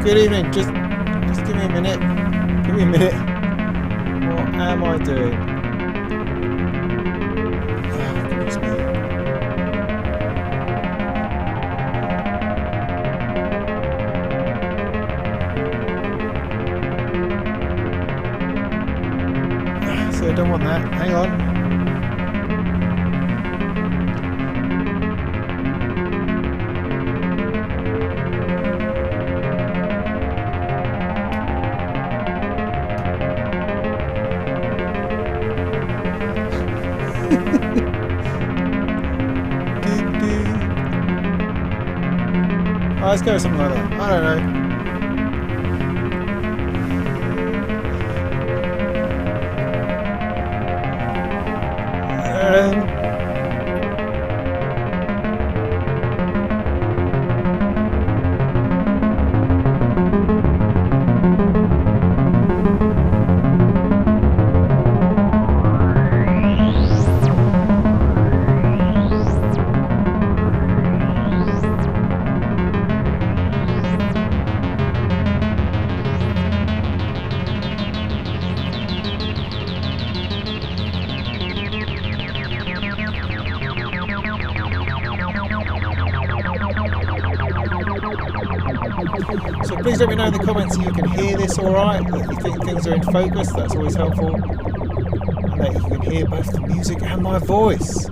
Good evening. Just give me a minute. Give me a minute. What am I doing? Oh, goodness me. See, I don't want that. Hang on. Let's go with something like that. I don't know. Please let me know in the comments if you can hear this alright, that you think things are in focus, that's always helpful, and that you can hear both the music and my voice.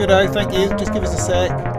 Goodo, thank you. Just give us a sec.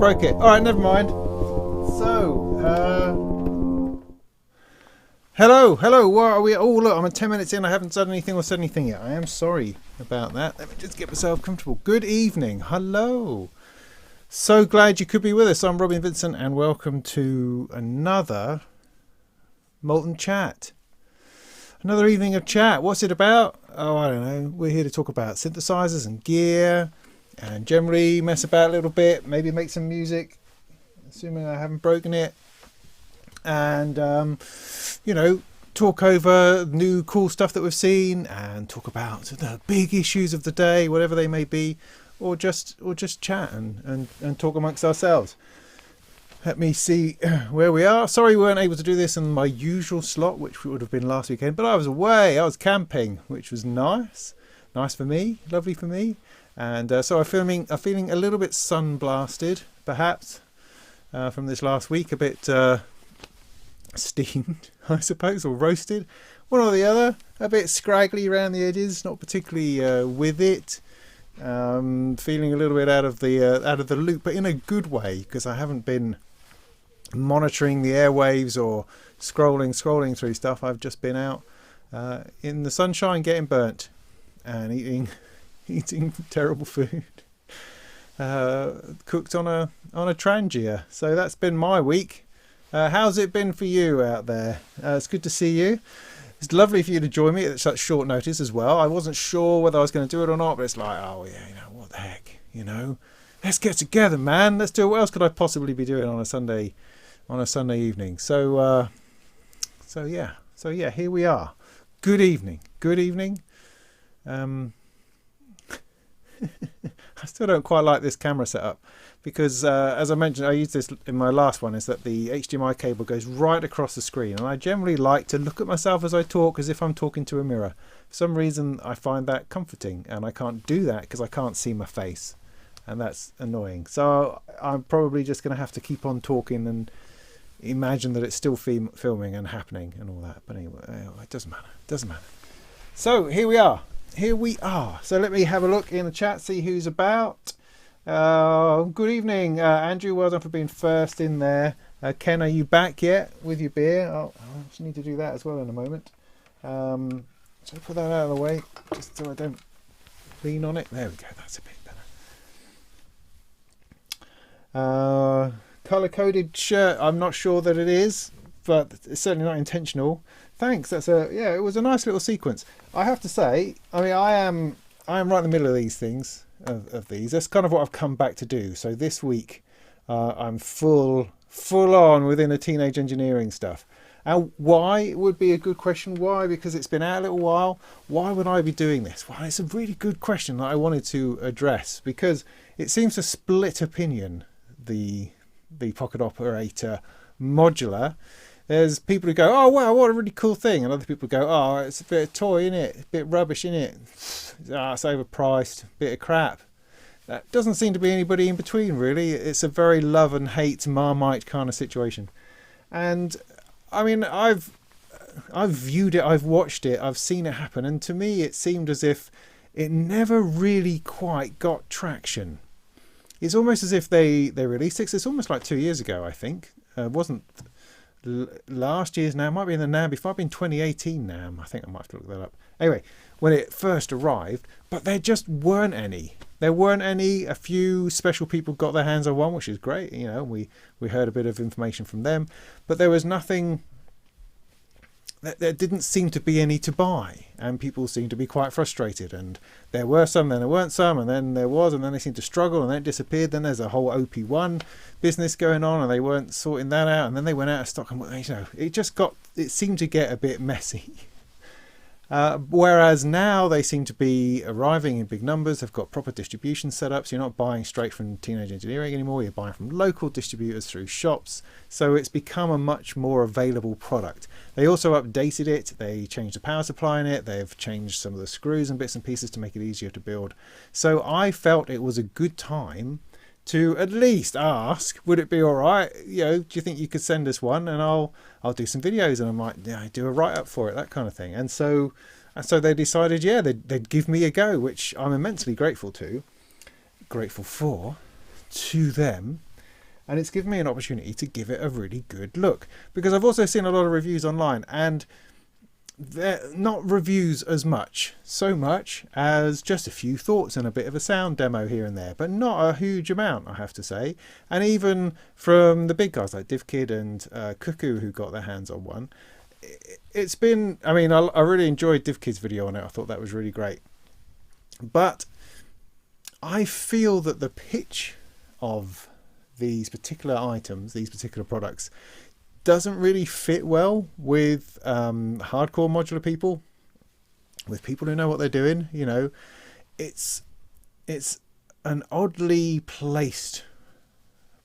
broke it. All right, never mind. So, hello. Where are we? Oh, look, I'm 10 minutes in. I haven't said anything or said anything yet. I am sorry about that. Let me just get myself comfortable. Good evening. Hello. So glad you could be with us. I'm Robin Vincent, and welcome to another Molten Chat. Another evening of chat. What's it about? Oh, I don't know. We're here to talk about synthesizers and gear and generally mess about a little bit, maybe make some music, assuming I haven't broken it. And, talk over new cool stuff that we've seen and talk about the big issues of the day, whatever they may be, or just chat and talk amongst ourselves. Let me see where we are. Sorry we weren't able to do this in my usual slot, which would have been last weekend, but I was away. I was camping, which was nice. Nice for me, lovely for me. And so I'm feeling a little bit sun-blasted, perhaps, from this last week. A bit steamed, I suppose, or roasted. One or the other. A bit scraggly around the edges, not particularly with it. Feeling a little bit out of the loop, but in a good way, because I haven't been monitoring the airwaves or scrolling through stuff. I've just been out in the sunshine getting burnt and eating terrible food cooked on a Trangia. So that's been my week. How's it been for you out there? It's good to see you. It's lovely for you to join me at such short notice as well. I wasn't sure whether I was going to do it or not, but it's like, oh yeah, what the heck, let's get together, man. Let's do it. What else could I possibly be doing on a Sunday evening? So yeah, here we are. Good evening. I still don't quite like this camera setup because, as I mentioned, I used this in my last one, is that the HDMI cable goes right across the screen, and I generally like to look at myself as I talk as if I'm talking to a mirror. For some reason, I find that comforting, and I can't do that because I can't see my face, and that's annoying. So I'm probably just going to have to keep on talking and imagine that it's still filming and happening and all that. But anyway, it doesn't matter. So here we are. So let me have a look in the chat, see who's about. Good evening, Andrew. Well done for being first in there. Ken, are you back yet with your beer? I'll just need to do that as well in a moment. So put that out of the way, just so I don't lean on it. There we go. That's a bit better. Color-coded shirt. I'm not sure that it is, but it's certainly not intentional. Thanks. It was a nice little sequence. I have to say, I am right in the middle of these things, of these. That's kind of what I've come back to do. So this week, I'm full on within a teenage engineering stuff. And why would be a good question. Why? Because it's been out a little while. Why would I be doing this? Well, it's a really good question that I wanted to address, because it seems to split opinion, the Pocket Operator Modular. There's people who go, oh wow, what a really cool thing, and other people go, oh, it's a bit of toy, innit? A bit rubbish, innit? It's overpriced, bit of crap. That doesn't seem to be anybody in between, really. It's a very love and hate Marmite kind of situation. And I mean, I've viewed it, I've watched it, I've seen it happen, and to me it seemed as if it never really quite got traction. It's almost as if they released it. It's almost like 2 years ago, I think. It wasn't last year's NAMM, might be in the NAMM before. I've been 2018 NAMM. I think I might have to look that up. Anyway, when it first arrived, but there just weren't any. There weren't any. A few special people got their hands on one, which is great. We heard a bit of information from them, but there was nothing. There didn't seem to be any to buy, and people seemed to be quite frustrated. And there were some, then there weren't some, and then there was, and then they seemed to struggle, and then it disappeared. Then there's a whole OP1 business going on, and they weren't sorting that out, and then they went out of stock, and it seemed to get a bit messy. Whereas now they seem to be arriving in big numbers. They've got proper distribution setups. You're not buying straight from Teenage Engineering anymore. You're buying from local distributors through shops. So it's become a much more available product. They also updated it. They changed the power supply in it. They've changed some of the screws and bits and pieces to make it easier to build. So I felt it was a good time to at least ask, would it be all right? Do you think you could send us one, and I'll do some videos, and I might do a write-up for it, that kind of thing. And so they decided, they'd give me a go, which I'm immensely grateful for to them. and it's given me an opportunity to give it a really good look, because I've also seen a lot of reviews online, and they're not reviews so much as just a few thoughts and a bit of a sound demo here and there, but not a huge amount, I have to say. And even from the big guys like DivKid and Cuckoo, who got their hands on one, it's been, I mean, I really enjoyed DivKid's video on it. I thought that was really great. But I feel that the pitch of these particular items, these particular products, doesn't really fit well with hardcore modular people, with people who know what they're doing. You know, it's an oddly placed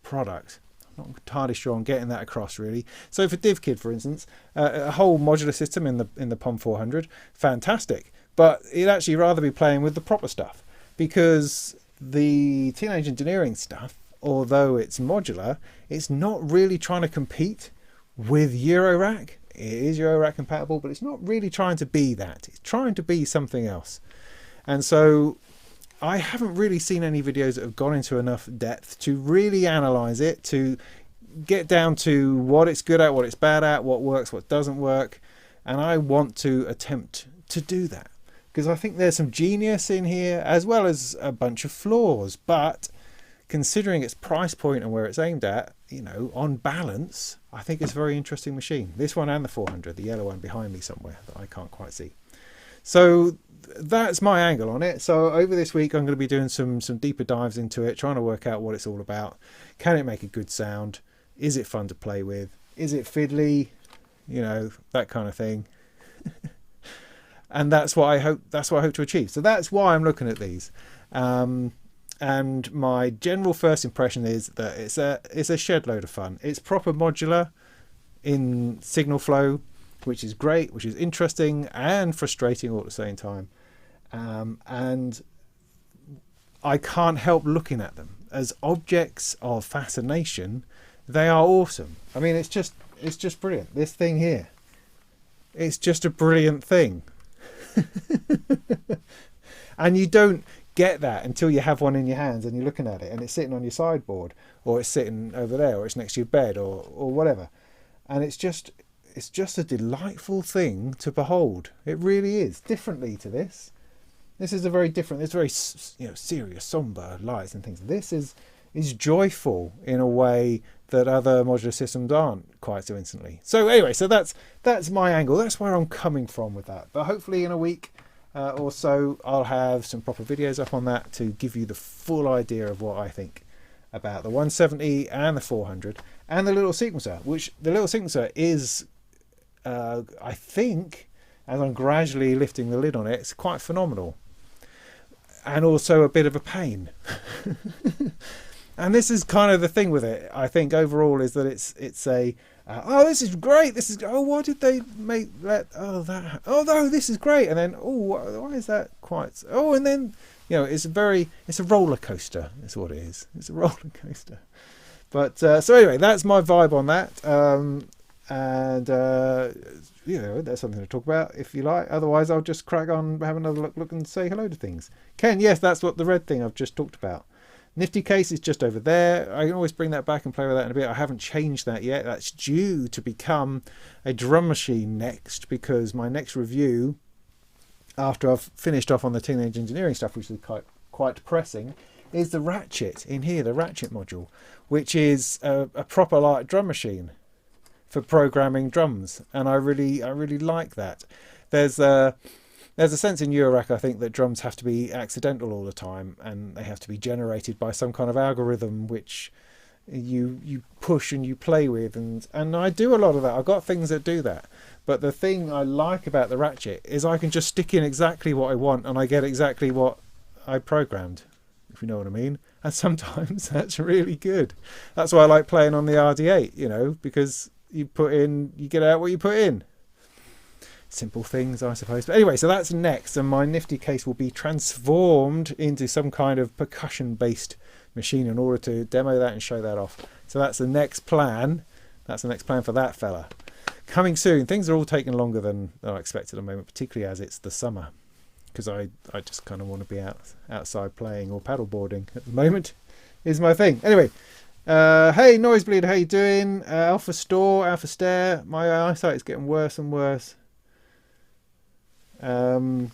product. I'm not entirely sure I'm getting that across, really. So for DivKid, for instance, a whole modular system in the POM 400, fantastic. But it'd actually rather be playing with the proper stuff, because the Teenage Engineering stuff, although it's modular, it's not really trying to compete with Eurorack. It is Eurorack compatible, but it's not really trying to be that. It's trying to be something else. And so I haven't really seen any videos that have gone into enough depth to really analyze it, to get down to what it's good at, what it's bad at, what works, what doesn't work. And I want to attempt to do that, because I think there's some genius in here as well as a bunch of flaws. But considering its price point and where it's aimed at, you know, on balance, I think it's a very interesting machine. This one and the 400, the yellow one behind me somewhere that I can't quite see. So that's my angle on it. So over this week, I'm going to be doing some deeper dives into it, trying to work out what it's all about. Can it make a good sound? Is it fun to play with? Is it fiddly? You know, that kind of thing. And that's what I hope to achieve. So that's why I'm looking at these. And my general first impression is that it's a shed load of fun. It's proper modular in signal flow, which is great, which is interesting and frustrating all at the same time. And I can't help looking at them as objects of fascination. They are awesome. I mean, it's just brilliant. This thing here, it's just a brilliant thing. And you don't get that until you have one in your hands and you're looking at it and it's sitting on your sideboard, or it's sitting over there, or it's next to your bed, or whatever. And it's just a delightful thing to behold. It really is. Differently to this is a very different, it's very, you know, serious, somber lights and things. This is joyful in a way that other modular systems aren't quite so instantly. So anyway, so that's my angle. That's where I'm coming from with that. But hopefully in a week or so, I'll have some proper videos up on that to give you the full idea of what I think about the 170 and the 400 and the little sequencer, which the little sequencer is, I think, as I'm gradually lifting the lid on it, it's quite phenomenal. And also a bit of a pain. And this is kind of the thing with it, I think, overall, is that it's a oh, this is great, this is, oh, why did they make that, oh, that, oh no, this is great, and then, oh, why is that quite, oh, and then, you know, it's a roller coaster, is what it is. It's a roller coaster. But so anyway, that's my vibe on that. And you know, there's something to talk about if you like. Otherwise, I'll just crack on, have another look and say hello to things. Ken, yes, that's what the red thing I've just talked about. Nifty case is just over there. I can always bring that back and play with that in a bit. I haven't changed that yet. That's due to become a drum machine next, because my next review, after I've finished off on the Teenage Engineering stuff, which is quite depressing, is the ratchet in here, the ratchet module, which is a proper like drum machine for programming drums, and I really like that. There's a sense in Eurorack, I think, that drums have to be accidental all the time, and they have to be generated by some kind of algorithm which you push and you play with, and I do a lot of that. I've got things that do that, but the thing I like about the ratchet is I can just stick in exactly what I want and I get exactly what I programmed, if you know what I mean. And sometimes that's really good. That's why I like playing on the RD8, you know, because you get out what you put in. Simple things, I suppose. But anyway, so that's next, and my nifty case will be transformed into some kind of percussion-based machine in order to demo that and show that off. So that's the next plan. That's the next plan for that fella. Coming soon. Things are all taking longer than I expected at the moment, particularly as it's the summer, because I just kind of want to be outside playing or paddleboarding at the moment is my thing. Anyway, Hey, Noisebleed, how you doing? Alpha Store, Alpha Stare. My eyesight is getting worse and worse. Good,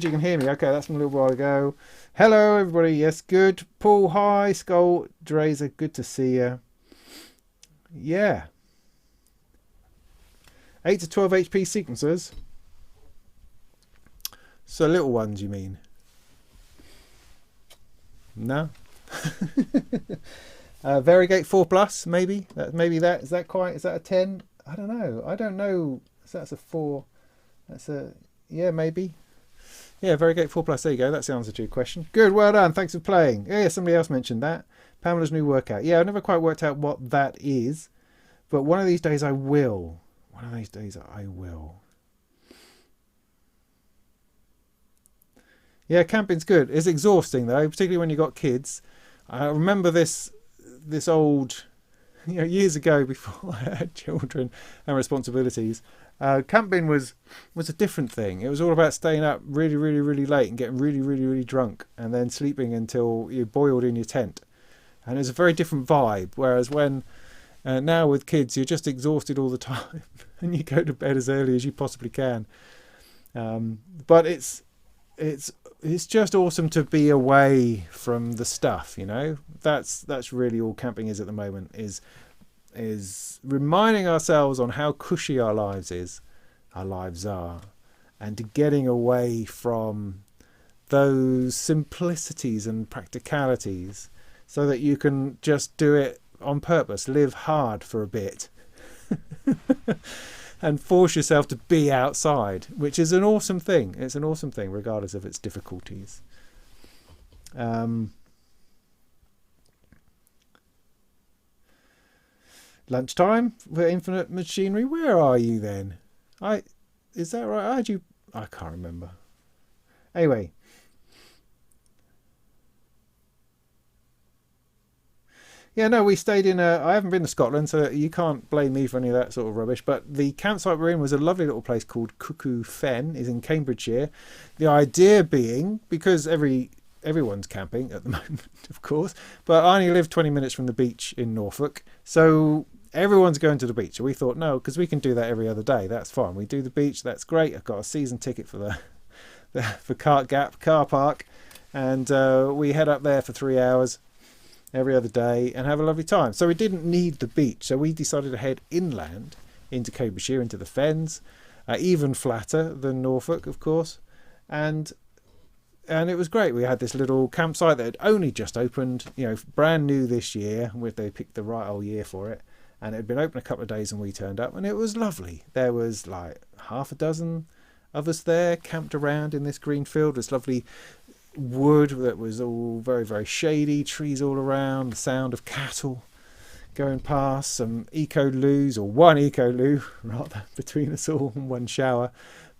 you can hear me. Okay, that's from a little while ago. Hello, everybody. Yes, good. Paul, hi. Skull, Drazer, good to see you. Yeah. 8 to 12 HP sequencers. So little ones, you mean? No. Variegate 4 Plus, maybe. Maybe that is that quite? Is that a 10? I don't know. I don't know. So that's a 4. That's a yeah, maybe. Yeah, Variegate 4 Plus. There you go. That's the answer to your question. Good. Well done. Thanks for playing. Yeah, somebody else mentioned that. Pamela's new workout. Yeah, I never quite worked out what that is, but one of these days I will. One of these days I will. Yeah, camping's good. It's exhausting though, particularly when you've got kids. I remember this old, years ago before I had children and responsibilities. Camping was a different thing. It was all about staying up really, really, really late and getting really, really, really drunk and then sleeping until you boiled in your tent. And it was a very different vibe. Whereas when now with kids, you're just exhausted all the time and you go to bed as early as you possibly can. But it's just awesome to be away from the stuff, That's really all camping is at the moment, is reminding ourselves on how cushy our lives are, and getting away from those simplicities and practicalities so that you can just do it on purpose, live hard for a bit. And force yourself to be outside, which is an awesome thing. It's an awesome thing, regardless of its difficulties. Lunchtime for Infinite Machinery. Where are you then? Is that right? I can't remember. Anyway. Yeah, no, we stayed in I haven't been to Scotland, so you can't blame me for any of that sort of rubbish. But the campsite we're in was a lovely little place called Cuckoo Fen, is in Cambridgeshire. The idea being, because everyone's camping at the moment, of course, but I only live 20 minutes from the beach in Norfolk, so everyone's going to the beach. So we thought, no, because we can do that every other day. That's fine. We do the beach. That's great. I've got a season ticket for for Cart Gap car park, and we head up there for 3 hours every other day and have a lovely time. So we didn't need the beach, so we decided to head inland into Cambridgeshire, into the fens, even flatter than Norfolk, of course, and it was great. We had this little campsite that had only just opened, brand new this year, with they picked the right old year for it, and it had been open a couple of days and we turned up, and it was lovely. There was like half a dozen of us there camped around in this green field, this lovely wood that was all very, very shady, trees all around, the sound of cattle going past, some eco-loos, or one eco-loo rather, between us all, and one shower.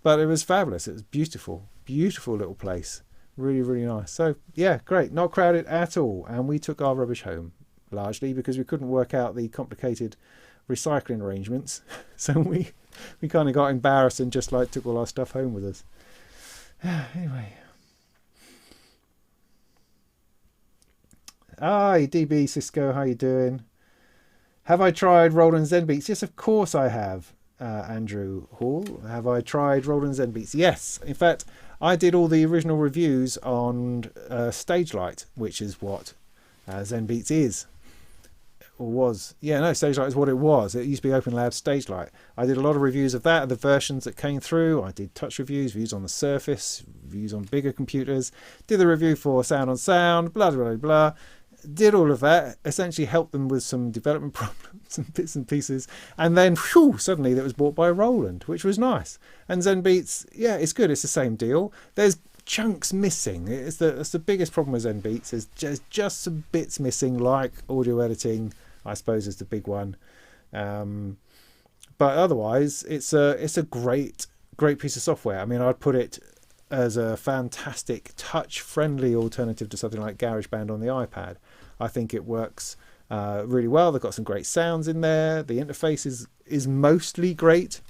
But it was fabulous. It was beautiful little place, really, really nice. So yeah, great, not crowded at all. And we took our rubbish home, largely because we couldn't work out the complicated recycling arrangements. So we kind of got embarrassed and just took all our stuff home with us. Anyway. Hi, DB Cisco, how you doing? Have I tried Roland Zenbeats? Yes, of course I have, Andrew Hall. Have I tried Roland Zenbeats? Yes. In fact, I did all the original reviews on Stagelight, which is what Zenbeats is. Or was. Yeah, no, Stagelight is what it was. It used to be OpenLab Stagelight. I did a lot of reviews of that, of the versions that came through. I did touch reviews on the Surface, reviews on bigger computers. Did the review for Sound on Sound, blah, blah, blah, blah. Did all of that, essentially helped them with some development problems and bits and pieces, and then suddenly it was bought by Roland, which was nice. And Zenbeats, yeah, it's good. It's the same deal. There's chunks missing. That's the biggest problem with Zenbeats, is just some bits missing, like audio editing, I suppose, is the big one. But otherwise, it's a great piece of software. I mean, I'd put it as a fantastic touch-friendly alternative to something like GarageBand on the iPad. I think it works really well. They've got some great sounds in there. The interface is mostly great,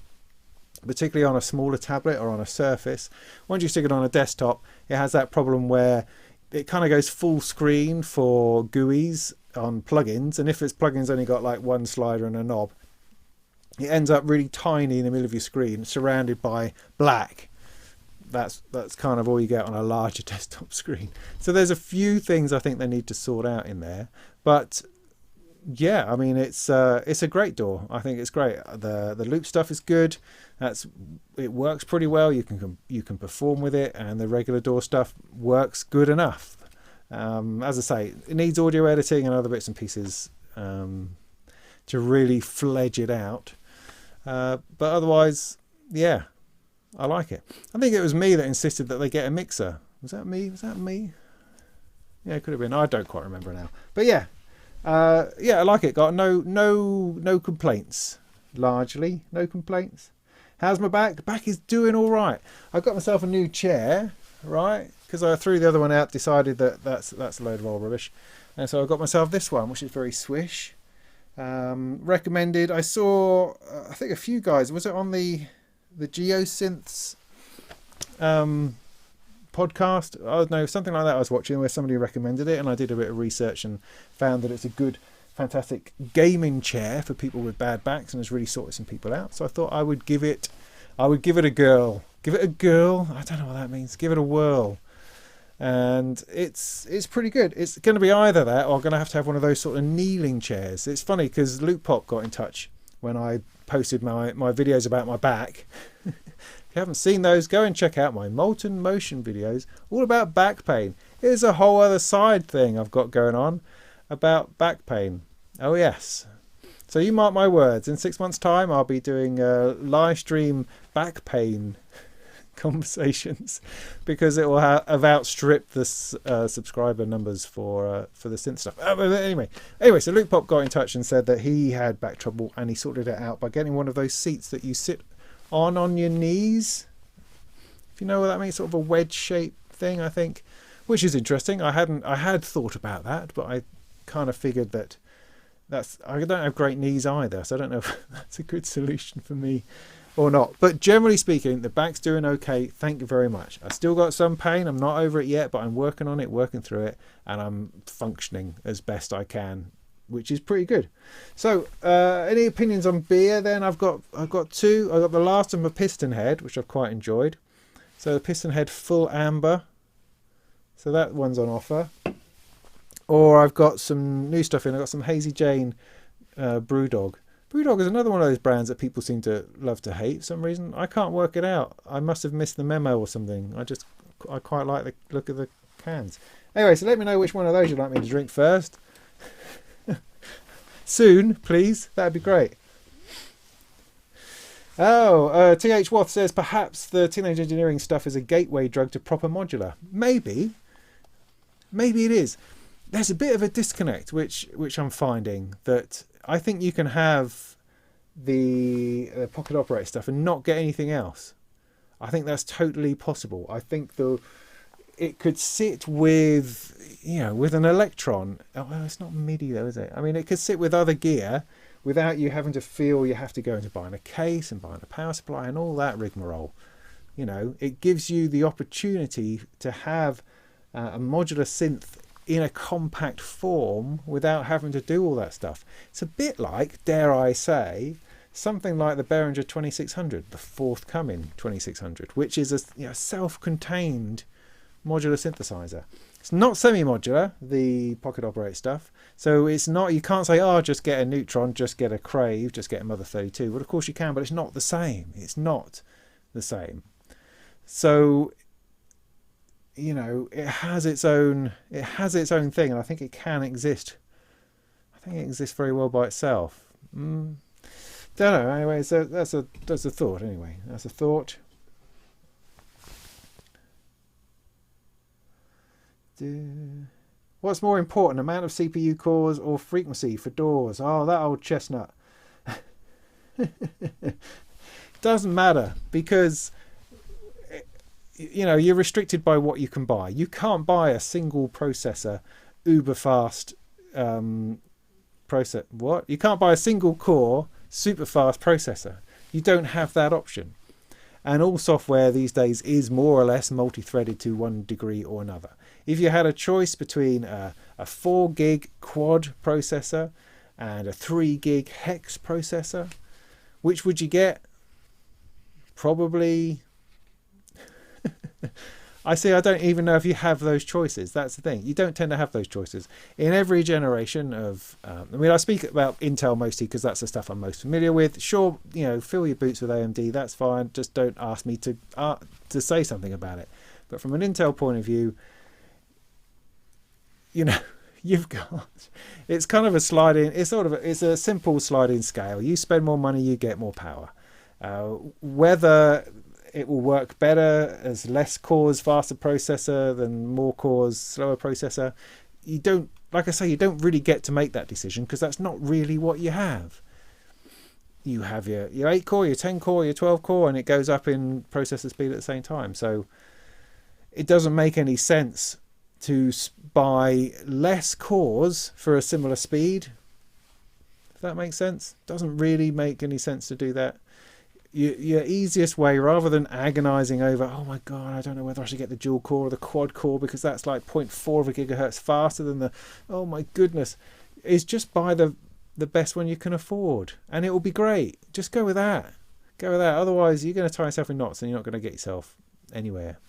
particularly on a smaller tablet or on a Surface. Once you stick it on a desktop, it has that problem where it kind of goes full screen for GUIs on plugins, and if its plugins only got like one slider and a knob, it ends up really tiny in the middle of your screen, surrounded by black. That's kind of all you get on a larger desktop screen. So there's a few things I think they need to sort out in there, but yeah, I mean it's a great DAW. I think it's great. The loop stuff is good. It works pretty well. You can perform with it, and the regular DAW stuff works good enough. As I say, it needs audio editing and other bits and pieces to really fledge it out. But otherwise, yeah, I like it. I think it was me that insisted that they get a mixer. Was that me? Yeah, it could have been. I don't quite remember now. But yeah, I like it. Got no complaints. Largely, no complaints. How's my back? Back is doing all right. I got myself a new chair, right? Because I threw the other one out, decided that that's a load of old rubbish, and so I got myself this one, which is very swish. Recommended. I saw I think a few guys, was it on the Geosynths podcast? I don't know, something like that I was watching where somebody recommended it, and I did a bit of research and found that it's a good, fantastic gaming chair for people with bad backs and has really sorted some people out. So I thought I would give it a girl. Give it a girl? I don't know what that means. Give it a whirl. And it's pretty good. It's going to be either that or I'm going to have one of those sort of kneeling chairs. It's funny because Loopop got in touch when I posted my videos about my back. If you haven't seen those, go and check out my Molten Motion videos all about back pain. Here's a whole other side thing I've got going on about back pain. Oh yes. So you mark my words, in 6 months time I'll be doing live stream back pain conversations because it will have outstripped the subscriber numbers for the synth stuff. Anyway, so Luke Pop got in touch and said that he had back trouble and he sorted it out by getting one of those seats that you sit on your knees. If you know what that means, sort of a wedge shape thing, I think, which is interesting. I had thought about that, but I kind of figured that I don't have great knees either, so I don't know if that's a good solution for me or not. But generally speaking, the back's doing okay. Thank you very much. I still got some pain. I'm not over it yet, but I'm working on it, working through it, and I'm functioning as best I can, which is pretty good. So any opinions on beer then? I've got two. I got the last of my Piston Head, which I've quite enjoyed. So the Piston Head Full Amber. So that one's on offer. Or I've got some new stuff in. I've got some Hazy Jane BrewDog. BrewDog is another one of those brands that people seem to love to hate for some reason. I can't work it out. I must have missed the memo or something. I quite like the look of the cans. Anyway, so let me know which one of those you'd like me to drink first. Soon, please. That'd be great. Oh, T.H. Wath says perhaps the Teenage Engineering stuff is a gateway drug to proper modular. Maybe it is. There's a bit of a disconnect, which I'm finding, that I think you can have the pocket operator stuff and not get anything else. I think that's totally possible. I think it could sit with an Electron. Oh, well, it's not MIDI though, is it? I mean, it could sit with other gear without you having to feel you have to go into buying a case and buying a power supply and all that rigmarole. It gives you the opportunity to have a modular synth in a compact form without having to do all that stuff. It's a bit like, dare I say, something like the Behringer 2600, the forthcoming 2600, which is a self-contained modular synthesizer. It's not semi-modular, the pocket operator stuff, so it's not, you can't say, just get a Neutron, just get a Crave, just get a Mother 32. Well, of course you can, but it's not the same. It's not the same. So it has its own thing, and I think it can exist. I think it exists very well by itself. Don't know. Anyway, so that's a thought. Anyway, that's a thought. What's more important, amount of CPU cores or frequency for doors? Oh, that old chestnut. Doesn't matter, because you're restricted by what you can buy. You can't buy a single processor uber fast You can't buy a single core super fast processor. You don't have that option. And all software these days is more or less multi-threaded to one degree or another. If you had a choice between a 4 gig quad processor and a 3 gig hex processor, which would you get? Probably... I don't even know if you have those choices. That's the thing. You don't tend to have those choices. In every generation of... I speak about Intel mostly because that's the stuff I'm most familiar with. Sure, fill your boots with AMD. That's fine. Just don't ask me to say something about it. But from an Intel point of view, you've got... It's kind of a sliding... It's a simple sliding scale. You spend more money, you get more power. Whether... it will work better as less cores, faster processor than more cores, slower processor. You don't, like I say, you don't really get to make that decision because that's not really what you have. You have your 8 core, your 10 core, your 12 core, and it goes up in processor speed at the same time. So it doesn't make any sense to buy less cores for a similar speed. If that makes sense. Doesn't really make any sense to do that. Your easiest way, rather than agonizing over, oh my god, I don't know whether I should get the dual core or the quad core because that's like 0.4 of a gigahertz faster than the, oh my goodness, is just buy the best one you can afford and it will be great. Just go with that. Otherwise you're going to tie yourself in knots and you're not going to get yourself anywhere,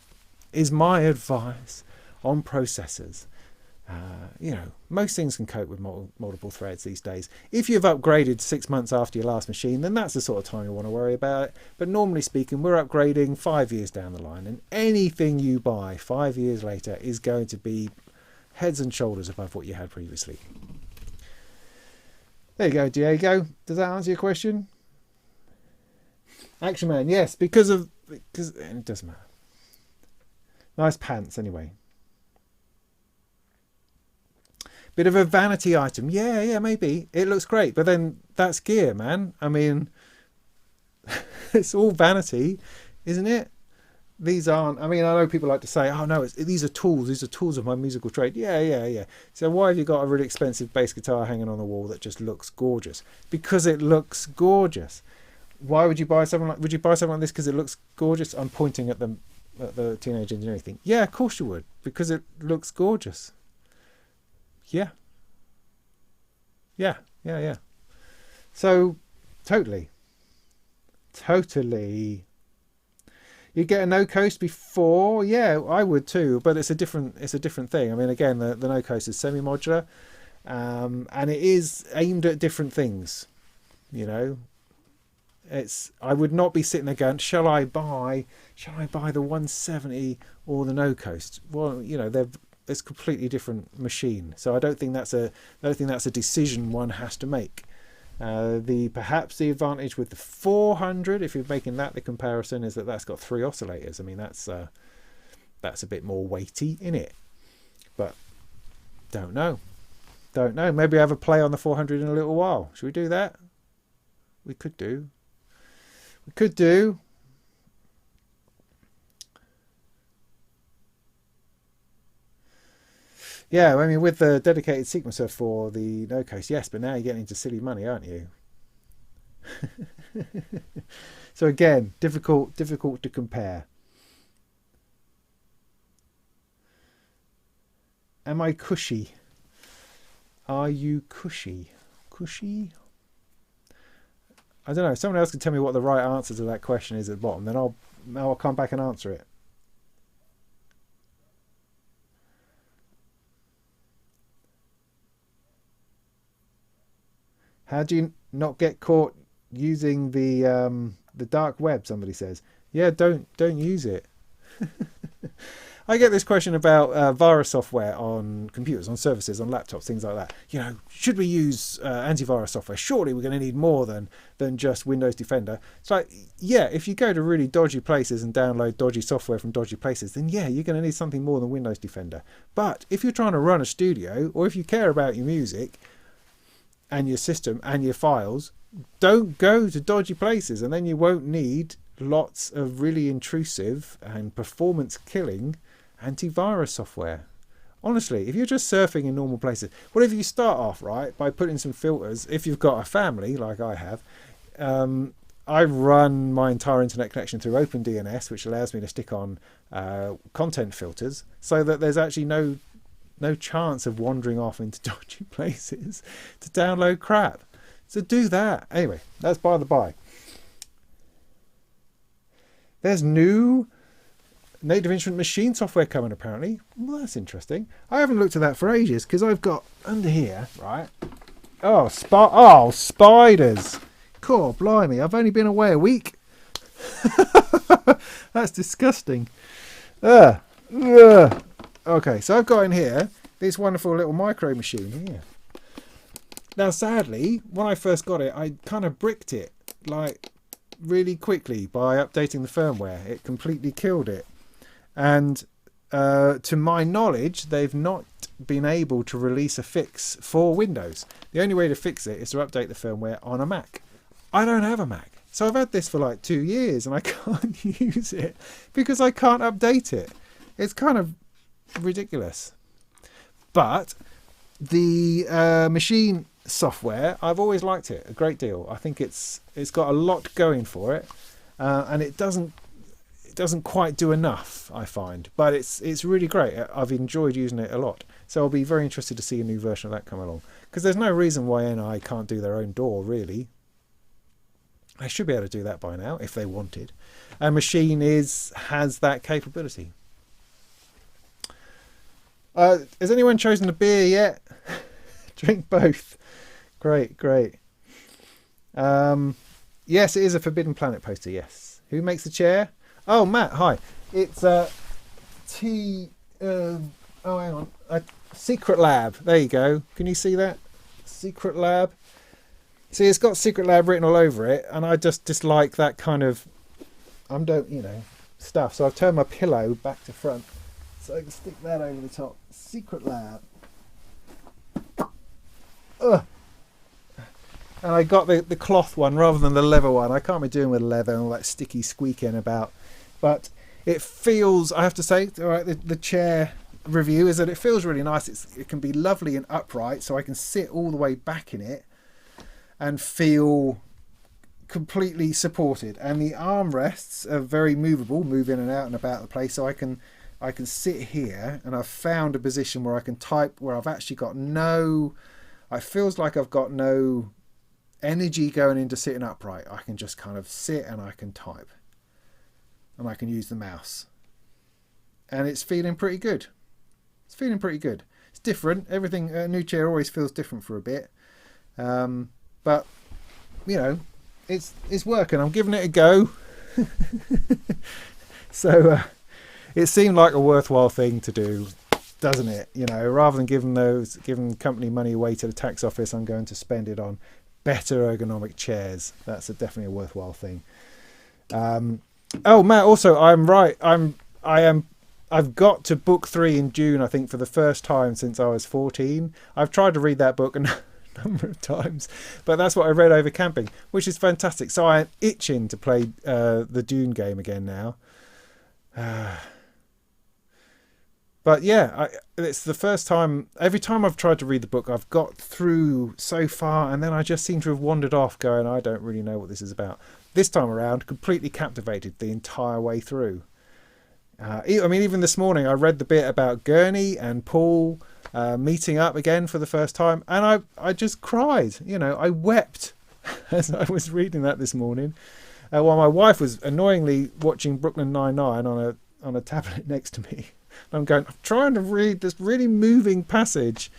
is my advice on processors. Most things can cope with multiple threads these days. If you've upgraded 6 months after your last machine, then that's the sort of time you want to worry about it. But normally speaking, we're upgrading 5 years down the line, and anything you buy 5 years later is going to be heads and shoulders above what you had previously. There you go, Diego. Does that answer your question? Action Man, yes, because it doesn't matter. Nice pants anyway. Bit of a vanity item. Yeah, maybe. It looks great, but then that's gear, man. I mean, it's all vanity, isn't it? These aren't... I know people like to say, oh no, these are tools. These are tools of my musical trade. Yeah. So why have you got a really expensive bass guitar hanging on the wall that just looks gorgeous? Because it looks gorgeous. Why would you buy something like... Would you buy something like this because it looks gorgeous? I'm pointing at the teenage engineering thing. Yeah, of course you would. Because it looks gorgeous. Yeah. So, totally. You get a no coast before, yeah, I would too, but it's a different thing. Again, the no coast is semi-modular, and it is aimed at different things. I would not be sitting there going, shall I buy the 170 or the no coast? Well, it's a completely different machine, so I don't think that's a decision one has to make. Perhaps the advantage with the 400, if you're making that the comparison, is that's got 3 oscillators. That's a bit more weighty in it, but don't know. Maybe have a play on the 400 in a little while. Should we do that? We could do. Yeah, with the dedicated sequencer for the no coast, yes, but now you're getting into silly money, aren't you? So again, difficult to compare. Am I cushy? Are you cushy? Cushy? I don't know. Someone else can tell me what the right answer to that question is at the bottom, then I'll come back and answer it. How do you not get caught using the dark web? Somebody says, yeah, don't use it. I get this question about virus software on computers, on services, on laptops, things like that. Should we use antivirus software? Surely we're going to need more than just Windows Defender. It's like, yeah, if you go to really dodgy places and download dodgy software from dodgy places, then yeah, you're going to need something more than Windows Defender. But if you're trying to run a studio, or if you care about your music and your system and your files, don't go to dodgy places, and then you won't need lots of really intrusive and performance killing antivirus software. Honestly, if you're just surfing in normal places, whatever, you start off right by putting some filters. If you've got a family like I have, I run my entire internet connection through OpenDNS, which allows me to stick on content filters, so that there's actually no chance of wandering off into dodgy places to download crap. So do that. Anyway, that's by the by. There's new native instrument Maschine software coming, apparently. Well, that's interesting. I haven't looked at that for ages, because I've got under here, right? Oh, spiders. Cool, blimey. I've only been away a week. That's disgusting. Okay, so I've got in here this wonderful little micro machine here. Now, sadly, when I first got it, I kind of bricked it, like, really quickly by updating the firmware. It completely killed it. And to my knowledge, they've not been able to release a fix for Windows. The only way to fix it is to update the firmware on a Mac. I don't have a Mac. So I've had this for like 2 years and I can't use it because I can't update it. It's kind of ridiculous. But the Maschine software, I've always liked it a great deal. I think it's got a lot going for it, and it doesn't quite do enough, I find, but it's really great. I've enjoyed using it a lot, so I'll be very interested to see a new version of that come along, because there's no reason why NI can't do their own DAW, really. They should be able to do that by now if they wanted, and Maschine has that capability. Has anyone chosen a beer yet? Drink both. Great. Yes, it is a Forbidden Planet poster, yes. Who makes the chair? Oh, Matt, hi. It's hang on. Secretlab. There you go. Can you see that? Secretlab. See, it's got Secretlab written all over it, and I just dislike that kind of, stuff. So I've turned my pillow back to front, so I can stick that over the top. Secretlab. Ugh. And I got the cloth one rather than the leather one. I can't be doing with leather and all that sticky squeaking about. But it feels, I have to say, all right, the chair review is that it feels really nice. It can be lovely and upright, so I can sit all the way back in it and feel completely supported. And the armrests are very movable, move in and out and about the place, so I can sit here, and I've found a position where I can type, where I've actually got it feels like I've got no energy going into sitting upright. I can just kind of sit and I can type, and I can use the mouse, and it's feeling pretty good. It's different. Everything, a new chair always feels different for a bit, but it's working. I'm giving it a go. So it seemed like a worthwhile thing to do, doesn't it? Rather than giving company money away to the tax office, I'm going to spend it on better ergonomic chairs. That's definitely a worthwhile thing. Oh, Matt, also, I'm right. I've got to book 3 in Dune, I think, for the first time since I was 14. I've tried to read that book a number of times, but that's what I read over camping, which is fantastic. So I am itching to play the Dune game again now. But yeah, it's the first time. Every time I've tried to read the book, I've got through so far, and then I just seem to have wandered off going, I don't really know what this is about. This time around, completely captivated the entire way through. Even this morning, I read the bit about Gurney and Paul meeting up again for the first time, and I just cried. I wept as I was reading that this morning, while my wife was annoyingly watching Brooklyn Nine-Nine on a tablet next to me. I'm trying to read this really moving passage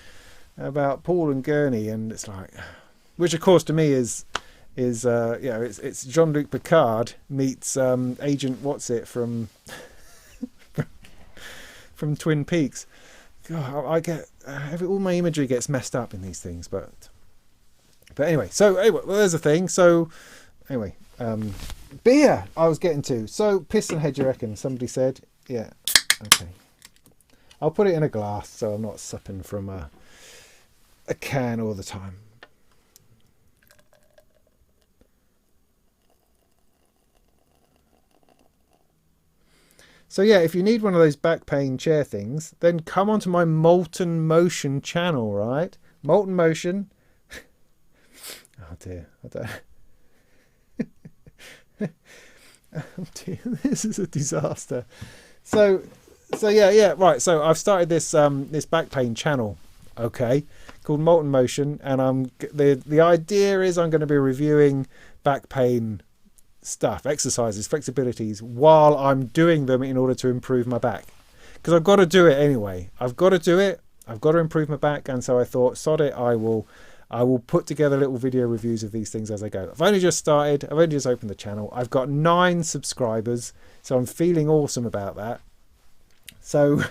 about Paul and Gurney, and it's like, which of course to me is it's Jean-Luc Picard meets Agent What's-It from from Twin Peaks. God, I get all my imagery gets messed up in these things, but anyway. So anyway, well, there's a thing. So anyway, beer I was getting to. So piston head, you reckon? Somebody said, yeah. Okay. I'll put it in a glass so I'm not supping from a can all the time. So yeah, if you need one of those back pain chair things, then come onto my Molten Motion channel, right? Molten Motion. Oh dear, I don't. Dear, this is a disaster. So yeah, right. So I've started this this back pain channel, okay, called Molten Motion, and the idea is I'm going to be reviewing back pain stuff, exercises, flexibilities, while I'm doing them in order to improve my back, because I've got to do it anyway. I've got to do it. I've got to improve my back, and so I thought, sod it, I will put together little video reviews of these things as I go. I've only just started. I've only just opened the channel. I've got 9 subscribers, so I'm feeling awesome about that. So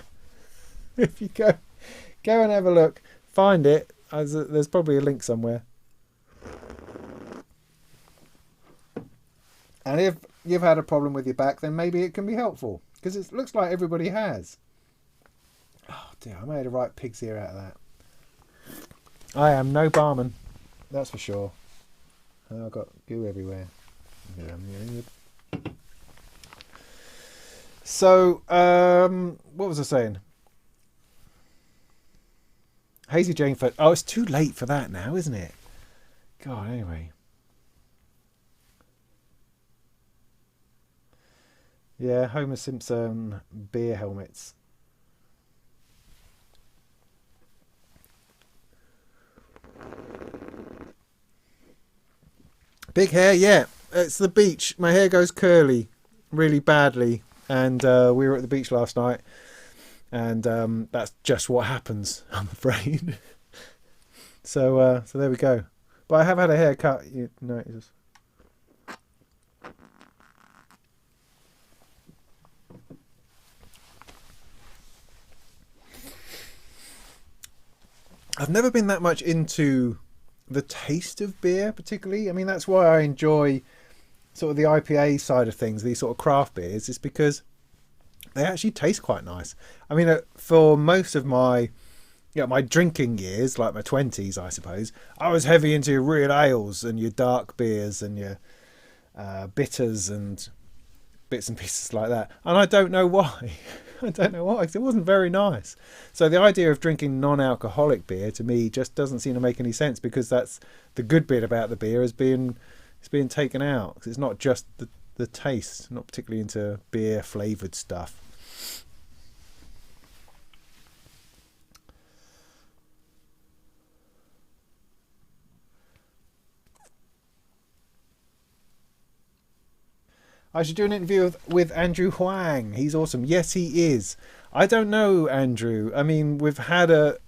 if you go and have a look, find it. There's probably a link somewhere. And if you've had a problem with your back, then maybe it can be helpful, because it looks like everybody has. Oh dear, I made a right pig's ear out of that. I am no barman, that's for sure. I've got goo everywhere. So, what was I saying? Hazy Jane Foot. Oh, it's too late for that now, isn't it? God, anyway. Yeah, Homer Simpson beer helmets. Big hair, yeah. It's the beach. My hair goes curly really badly. And we were at the beach last night. And that's just what happens, I'm afraid. So there we go. But I have had a haircut. You notice. I've never been that much into the taste of beer particularly. I mean, that's why I enjoy sort of the IPA side of things, these sort of craft beers, is because they actually taste quite nice. I mean, for most of my my drinking years, like my 20s, I suppose, I was heavy into your real ales and your dark beers and your bitters and bits and pieces like that. And I don't know why. I don't know why, because it wasn't very nice. So the idea of drinking non-alcoholic beer to me just doesn't seem to make any sense, because that's the good bit about the beer is being taken out. Because it's not just the taste. Not particularly into beer flavoured stuff. I should do an interview with Andrew Huang. He's awesome. Yes, he is. I don't know, Andrew. I mean, we've had the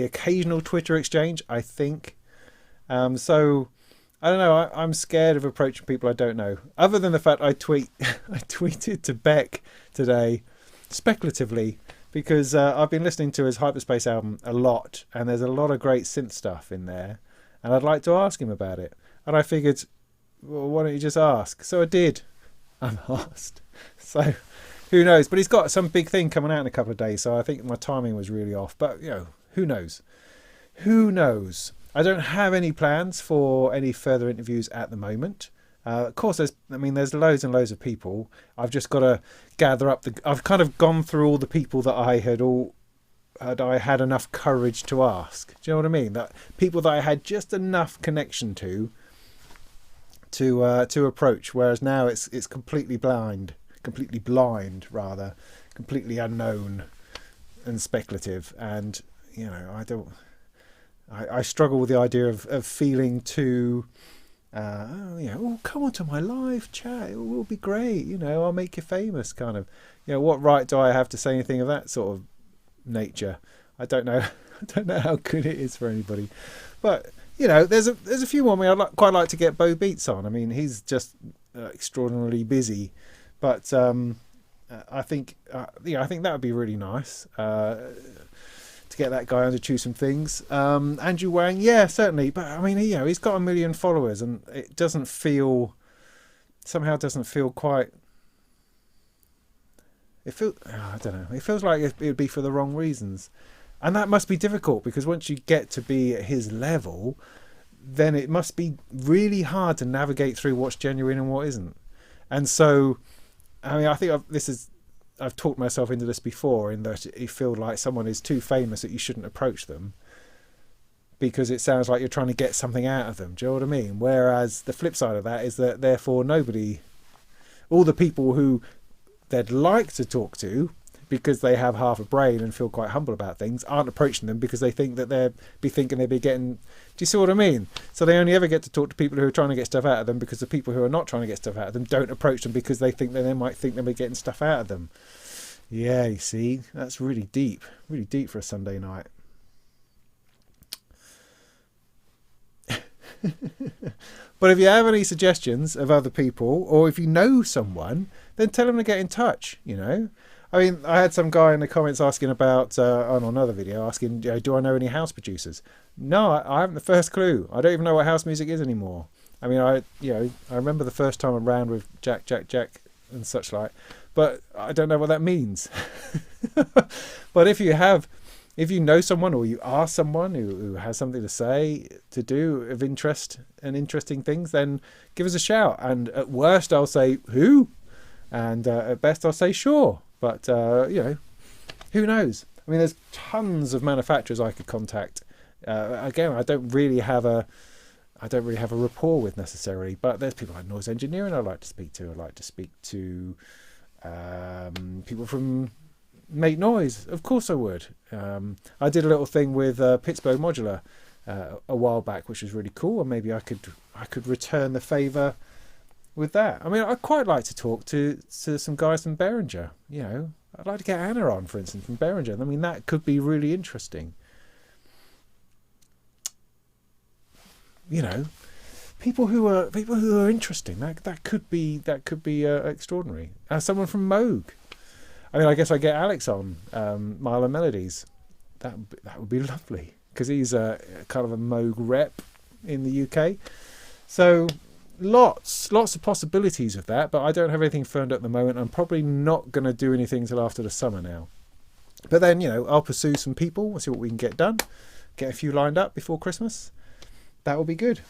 occasional Twitter exchange, I think. So, I don't know. I'm scared of approaching people I don't know. Other than the fact I tweeted to Beck today, speculatively, because I've been listening to his Hyperspace album a lot, and there's a lot of great synth stuff in there, and I'd like to ask him about it. And I figured, well, why don't you just ask? So I did. I'm asked. So who knows? But he's got some big thing coming out in a couple of days, so I think my timing was really off. But who knows? Who knows? I don't have any plans for any further interviews at the moment. Of course, there's loads and loads of people. I've just got to gather up I've kind of gone through all the people that I had enough courage to ask. Do you know what I mean? That people that I had just enough connection to approach, whereas now it's completely blind rather, completely unknown and speculative. And I struggle with the idea of feeling too come on to my live chat, it will be great, I'll make you famous, kind of, what right do I have to say anything of that sort of nature? I don't know. I don't know how good it is for anybody, but there's a few more. I mean, quite like to get Bo Beats on. I mean, he's just extraordinarily busy, but I think that would be really nice to get that guy on to choose some things. Andrew Wang, yeah, certainly. But I mean, he's got 1 million followers, and it doesn't feel quite. I don't know. It feels like it would be for the wrong reasons. And that must be difficult, because once you get to be at his level, then it must be really hard to navigate through what's genuine and what isn't. And so, I mean, I think I've talked myself into this before, in that you feel like someone is too famous that you shouldn't approach them. because it sounds like you're trying to get something out of them. Do you know what I mean? Whereas the flip side of that is that therefore all the people who they'd like to talk to because they have half a brain and feel quite humble about things aren't approaching them because they think that they'd be getting... Do you see what I mean? So they only ever get to talk to people who are trying to get stuff out of them, because the people who are not trying to get stuff out of them don't approach them because they think that they might think they'll be getting stuff out of them. Yeah, you see, that's really deep for a Sunday night. But if you have any suggestions of other people, or if you know someone, then tell them to get in touch, you know. I mean, I had some guy in the comments asking about, on another video, asking, do I know any house producers? No, I haven't the first clue. I don't even know what house music is anymore. I mean, I remember the first time around with Jack and such like, but I don't know what that means. But if you know someone, or you are someone who has something to say, to do of interest and interesting things, then give us a shout. And at worst, I'll say, who? And at best, I'll say, sure. But, who knows? I mean, there's tons of manufacturers I could contact. Again, I don't really have a rapport with necessarily, but there's people like noise engineering I'd like to speak to. I'd like to speak to people from Make Noise. Of course I would. I did a little thing with Pittsburgh Modular a while back, which was really cool, and maybe I could return the favour with that. I mean, I'd quite like to talk to some guys from Behringer. You know, I'd like to get Anna on, for instance, from Behringer. I mean, that could be really interesting. You know, people who are interesting. That could be extraordinary. Someone from Moog. I mean, I guess I get Alex on Mile and Melodies. That would be lovely, because he's a kind of a Moog rep in the UK. So lots of possibilities of that, but I don't have anything firmed up at the moment. I'm probably not going to do anything till after the summer now. But then, I'll pursue some people. We'll see what we can get done. Get a few lined up before Christmas. That will be good.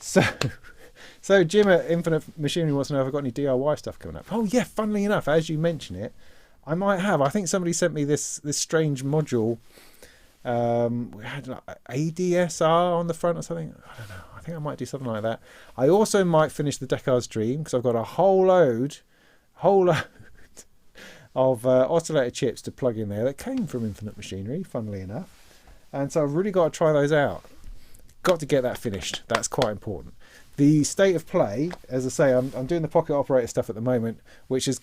So Jim at Infinite Machinery wants to know if I've got any DIY stuff coming up. Oh yeah, funnily enough, as you mention it, I might have. I think somebody sent me this strange module. We had like ADSR on the front or something. I don't know. I think I might do something like that. I also might finish the Deckard's Dream, because I've got a whole load of oscillator chips to plug in there that came from Infinite Machinery, funnily enough. And so I've really got to try those out. Got to get that finished. That's quite important. The state of play, as I say, I'm doing the pocket operator stuff at the moment, which is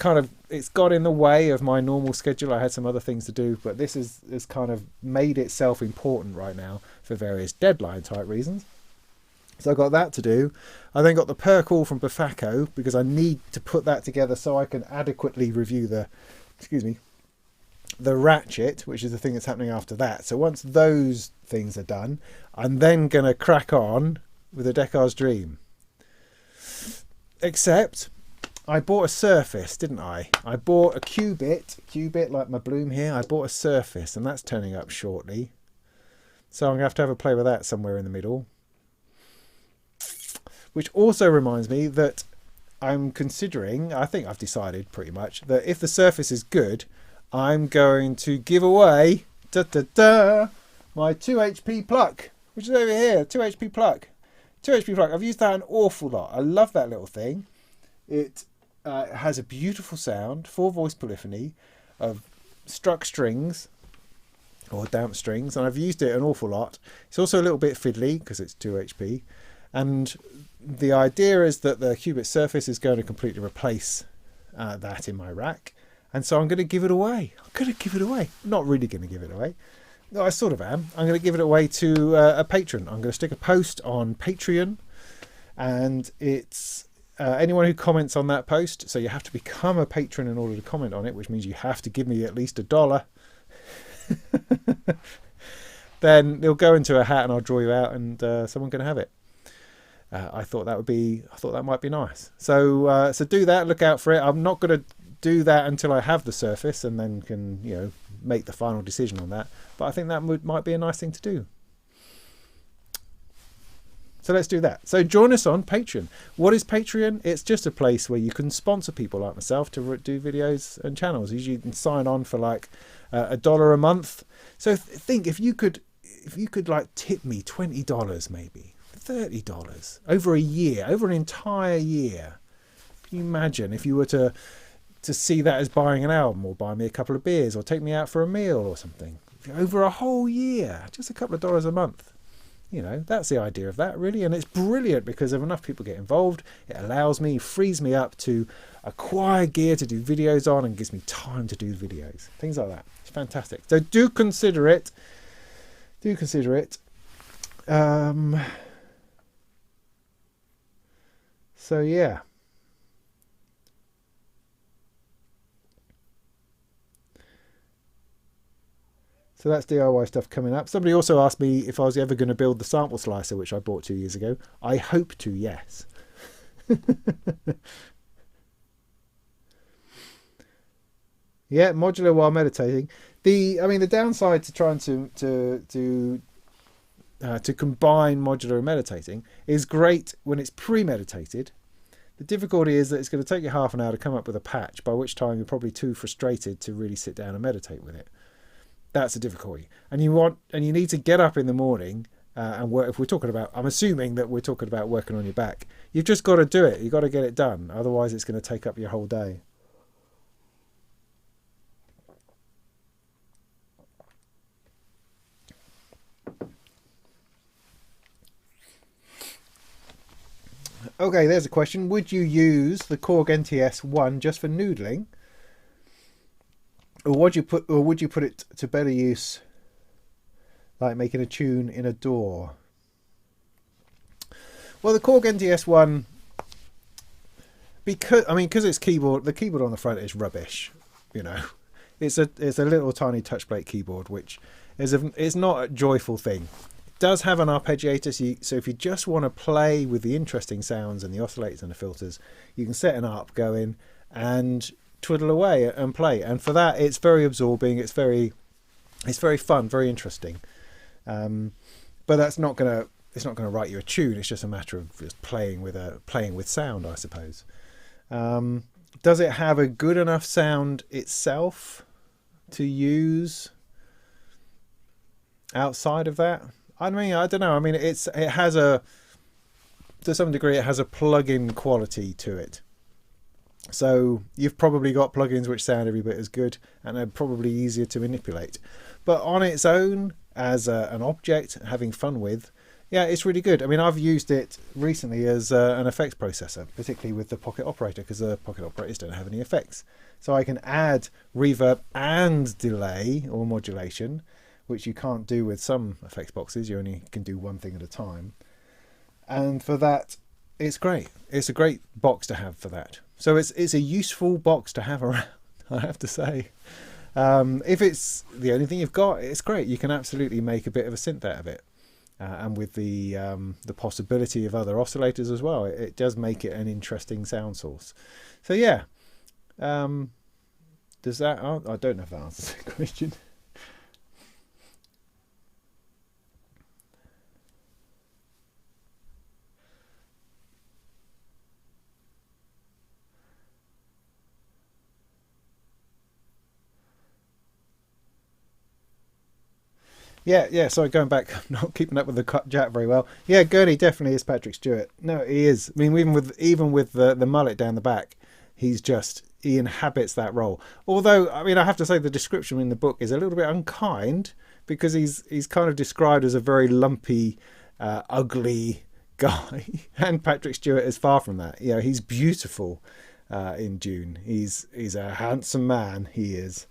it's got in the way of my normal schedule. I had some other things to do, but this is kind of made itself important right now for various deadline type reasons. So I've got that to do. I then got the per call from Befacco, because I need to put that together so I can adequately review the ratchet, which is the thing that's happening after that. So once those things are done, I'm then going to crack on with the Deckard's Dream. Except I bought a Surface, didn't I? I bought a Qubit like my Bloom here. I bought a Surface, and that's turning up shortly. So I'm going to have a play with that somewhere in the middle. Which also reminds me that I'm considering, I think I've decided pretty much, that if the Surface is good, I'm going to give away my 2HP pluck, which is over here. 2HP pluck. 2HP pluck. I've used that an awful lot. I love that little thing. It has a beautiful sound, 4-voice polyphony of struck strings or damp strings, and I've used it an awful lot. It's also a little bit fiddly because it's 2HP, and the idea is that the Qubit Surface is going to completely replace that in my rack. And so I'm going to give it away. I'm not really going to give it away. No, I sort of am. I'm going to give it away to a patron. I'm going to stick a post on Patreon. And it's anyone who comments on that post. So you have to become a patron in order to comment on it, which means you have to give me at least $1. Then it'll go into a hat and I'll draw you out, and someone can have it. I thought that might be nice. So do that. Look out for it. I'm not going to do that until I have the Surface, and then can make the final decision on that. But I think that might be a nice thing to do. So let's do that. So join us on Patreon. What is Patreon? It's just a place where you can sponsor people like myself to do videos and channels. Usually you can sign on for like $1 a month. So think if you could if you could like tip me $20, maybe $30 over a year, over an entire year. Can you imagine if you were to see that as buying an album, or buy me a couple of beers, or take me out for a meal or something over a whole year, just a couple of dollars a month? You know, that's the idea of that, really. And it's brilliant because if enough people get involved, it allows me, frees me up to acquire gear to do videos on, and gives me time to do videos, things like that. It's fantastic. So do consider it. Do consider it. So yeah. So that's DIY stuff coming up. Somebody also asked me if I was ever going to build the sample slicer, which I bought 2 years ago. I hope to, yes. Yeah, modular while meditating. The downside to trying to combine modular and meditating is great when it's premeditated. The difficulty is that it's going to take you half an hour to come up with a patch, by which time you're probably too frustrated to really sit down and meditate with it. That's a difficulty, and you need to get up in the morning and work. If we're talking about, I'm assuming that we're talking about working on your back. You've just got to do it. You've got to get it done. Otherwise, it's going to take up your whole day. Okay, there's a question. Would you use the Korg NTS-1 just for noodling? Or would you put it to better use, like making a tune in a DAW? Well, the Korg NTS-1, because it's keyboard, the keyboard on the front is rubbish. You know, it's a little tiny touch plate keyboard, which is not a joyful thing. It does have an arpeggiator, so if you just want to play with the interesting sounds and the oscillators and the filters, you can set an arp going and twiddle away and play, and for that it's very absorbing, it's very fun, very interesting, but it's not gonna write you a tune. It's just a matter of just playing with sound, I suppose. Does it have a good enough sound itself to use outside of that? I don't know. To some degree it has a plug-in quality to it. So you've probably got plugins which sound every bit as good and are probably easier to manipulate. But on its own, as an object, having fun with, yeah, it's really good. I've used it recently as an effects processor, particularly with the Pocket Operator, because the Pocket Operators don't have any effects. So I can add reverb and delay or modulation, which you can't do with some effects boxes. You only can do one thing at a time. And for that, it's great. It's a great box to have for that. So it's a useful box to have around, I have to say. If it's the only thing you've got, it's great. You can absolutely make a bit of a synth out of it. And with the possibility of other oscillators as well, it does make it an interesting sound source. So yeah, does that? I don't know if that answers the question. Yeah. Sorry, going back, I'm not keeping up with the chat very well. Yeah, Gurney definitely is Patrick Stewart. No, he is. Even with the mullet down the back, he inhabits that role. Although, I have to say the description in the book is a little bit unkind, because he's kind of described as a very lumpy, ugly guy, and Patrick Stewart is far from that. He's beautiful in Dune. He's a handsome man. He is.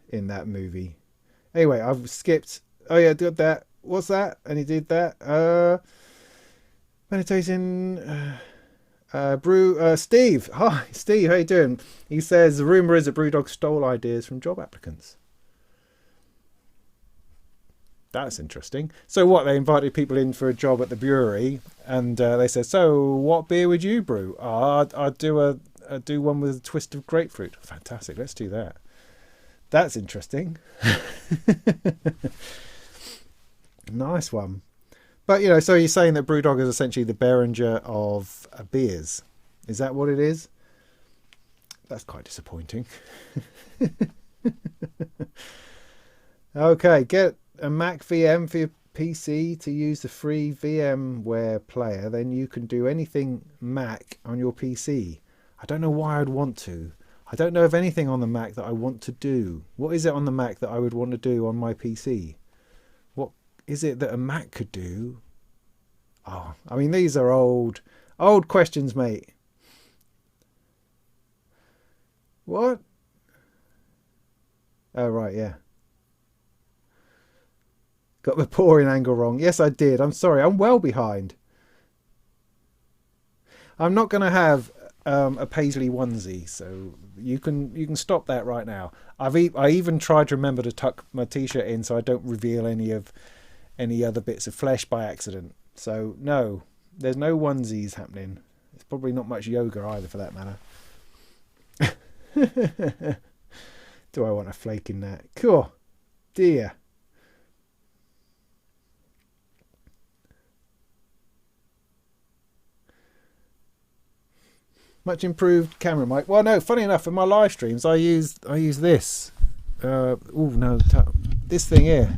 In that movie. Anyway, I've skipped. Oh yeah, did that. What's that? And he did that. Meditation. Steve. Hi, Steve. How you doing? He says the rumor is that BrewDog stole ideas from job applicants. That's interesting. So what? They invited people in for a job at the brewery, and they said, "So, what beer would you brew?" I'd do one with a twist of grapefruit. Fantastic. Let's do that. That's interesting. Nice one. But, so you're saying that BrewDog is essentially the Behringer of beers. Is that what it is? That's quite disappointing. Okay, get a Mac VM for your PC to use the free VMware player. Then you can do anything Mac on your PC. I don't know why I'd want to. I don't know of anything on the Mac that I want to do. What is it on the Mac that I would want to do on my PC? What is it that a Mac could do? Oh, I mean, these are old questions, mate. What? Oh, right, yeah. Got the pouring angle wrong. Yes, I did. I'm sorry. I'm well behind. I'm not going to have a paisley onesie, so you can stop that right now. I even tried to remember to tuck my t-shirt in so I don't reveal any other bits of flesh by accident. So no, there's no onesies happening. It's probably not much yoga either, for that matter. Do I want a flake in that? Cool, dear. Much improved camera mic. Well, no, funny enough, for my live streams, I use this. Oh no, this thing here.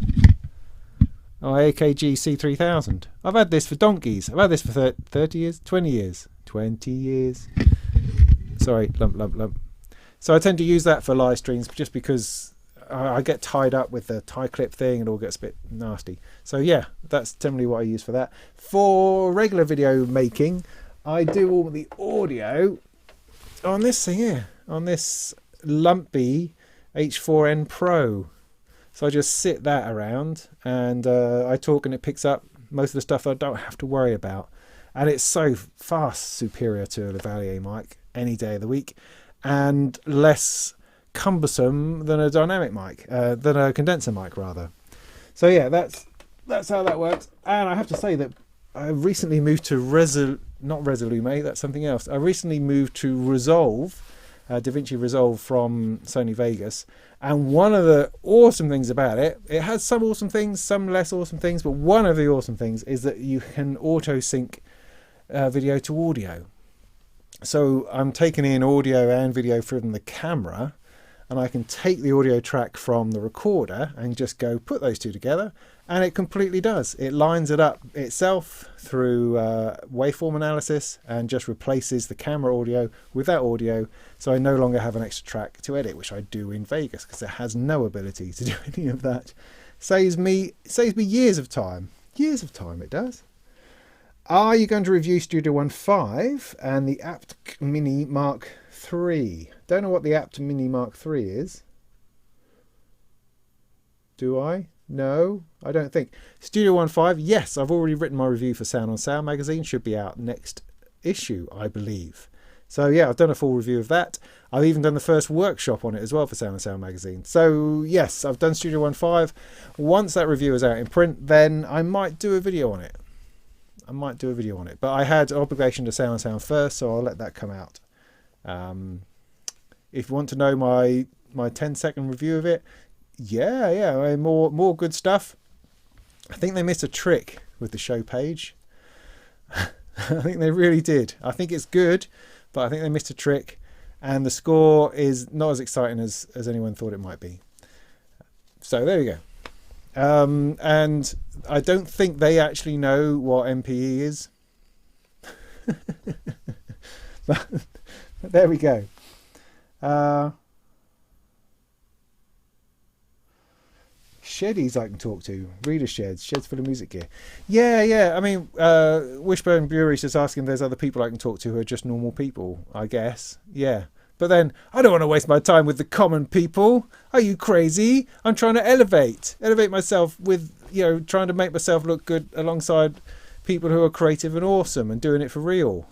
Oh, AKG C3000. I've had this for donkeys. I've had this for 30 years, 20 years, 20 years. Sorry, lump. So I tend to use that for live streams just because I get tied up with the tie clip thing and it all gets a bit nasty. So yeah, that's generally what I use for that. For regular video making, I do all the audio on this thing here, on this lumpy H4n Pro. So I just sit that around and I talk and it picks up most of the stuff I don't have to worry about. And it's so far superior to a Lavalier mic any day of the week and less cumbersome than a dynamic mic, than a condenser mic rather. So yeah, that's how that works. And I have to say that I recently moved to not Resolume, that's something else. I recently moved to Resolve, DaVinci Resolve from Sony Vegas. And one of the awesome things about it has some awesome things, some less awesome things, but one of the awesome things is that you can auto sync video to audio. So I'm taking in audio and video from the camera, and I can take the audio track from the recorder and just go put those two together, and it completely does. It lines it up itself through waveform analysis and just replaces the camera audio with that audio, so I no longer have an extra track to edit, which I do in Vegas because it has no ability to do any of that. Saves me years of time. Years of time it does. Are you going to review Studio One 5 and the Apt Mini Mark III? Don't know what the Apt Mini Mark III is. Do I? No, I don't think. Studio One 5, yes, I've already written my review for Sound on Sound magazine. Should be out next issue, I believe. So yeah, I've done a full review of that. I've even done the first workshop on it as well for Sound on Sound magazine. So yes, I've done Studio One 5. Once that review is out in print, then I might do a video on it. But I had obligation to Sound on Sound first, so I'll let that come out. If you want to know my 10-second review of it, yeah, I mean, more good stuff. I think they missed a trick with the show page. I think they really did. I think it's good, but I think they missed a trick, and the score is not as exciting as anyone thought it might be. So there you go. And I don't think they actually know what MPE is. But there we go. Sheddies I can talk to. Reader sheds full of music gear. Yeah. I mean, Wishbone Brewery's just asking if there's other people I can talk to who are just normal people, I guess. Yeah. But then, I don't want to waste my time with the common people. Are you crazy? I'm trying to elevate myself with, trying to make myself look good alongside people who are creative and awesome and doing it for real.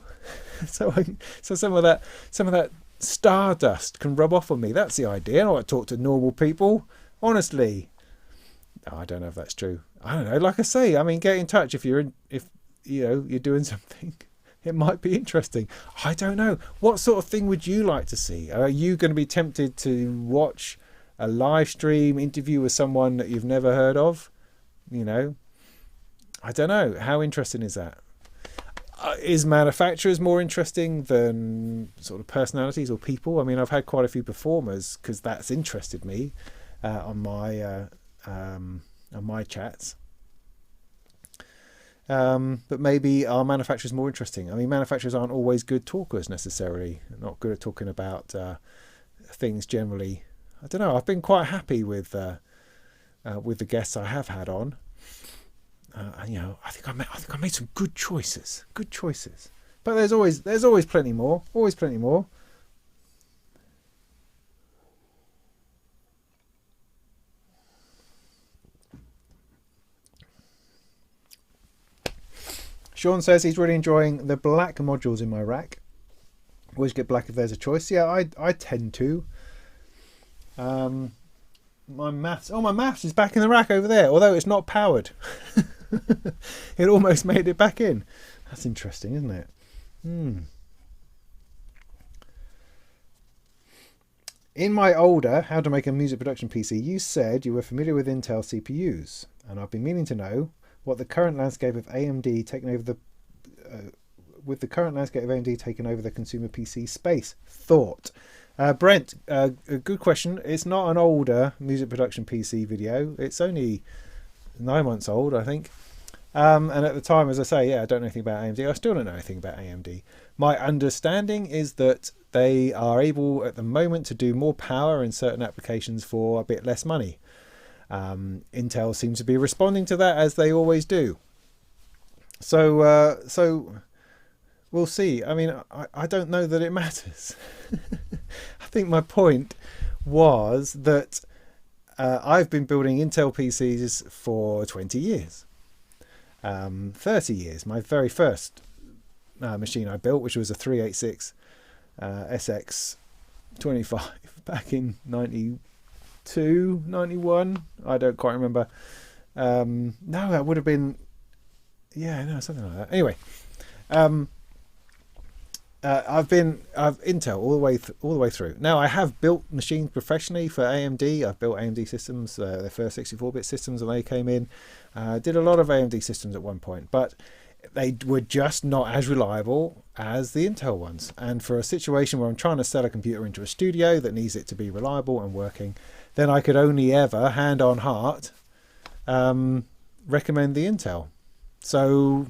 So some of that stardust can rub off on me. That's the idea. I don't want to talk to normal people. Honestly. Oh, I don't know if that's true. I don't know. Like I say, I mean, get in touch if you're doing something. It might be interesting. I don't know. What sort of thing would you like to see? Are you going to be tempted to watch a live stream interview with someone that you've never heard of? I don't know. How interesting is that? Is manufacturers more interesting than sort of personalities or people? I mean, I've had quite a few performers because that's interested me on my on my chats. But maybe our manufacturers more interesting. I mean, manufacturers aren't always good talkers necessarily. Not good at talking about things generally. I don't know. I've been quite happy with the guests I have had on. You know, I think I made some good choices. Good choices. But there's always plenty more. Always plenty more. Sean says he's really enjoying the black modules in my rack. Always get black if there's a choice. Yeah, I tend to. My maths is back in the rack over there, although it's not powered. It almost made it back in. That's interesting, isn't it? In my older How to Make a Music Production PC, you said you were familiar with Intel CPUs, and I've been meaning to know what the current landscape of AMD taking over the consumer PC space. Thought. Brent, a good question. It's not an older music production PC video. It's only 9 months old, I think. And at the time, as I say, yeah, I don't know anything about AMD. I still don't know anything about AMD. My understanding is that they are able at the moment to do more power in certain applications for a bit less money. Intel seems to be responding to that, as they always do. So we'll see. I mean, I don't know that it matters. I think my point was that I've been building Intel PCs for 20 years. 30 years. My very first machine I built, which was a 386 SX25 back in 92, 91. I don't quite remember. No, that would have been, yeah, no, something like that. Anyway, I've Intel all the way through. Now I have built machines professionally for AMD. I've built AMD systems, their first 64-bit systems when they came in. Did a lot of AMD systems at one point, but they were just not as reliable as the Intel ones. And for a situation where I'm trying to sell a computer into a studio that needs it to be reliable and working, then I could only ever, hand on heart, recommend the Intel. So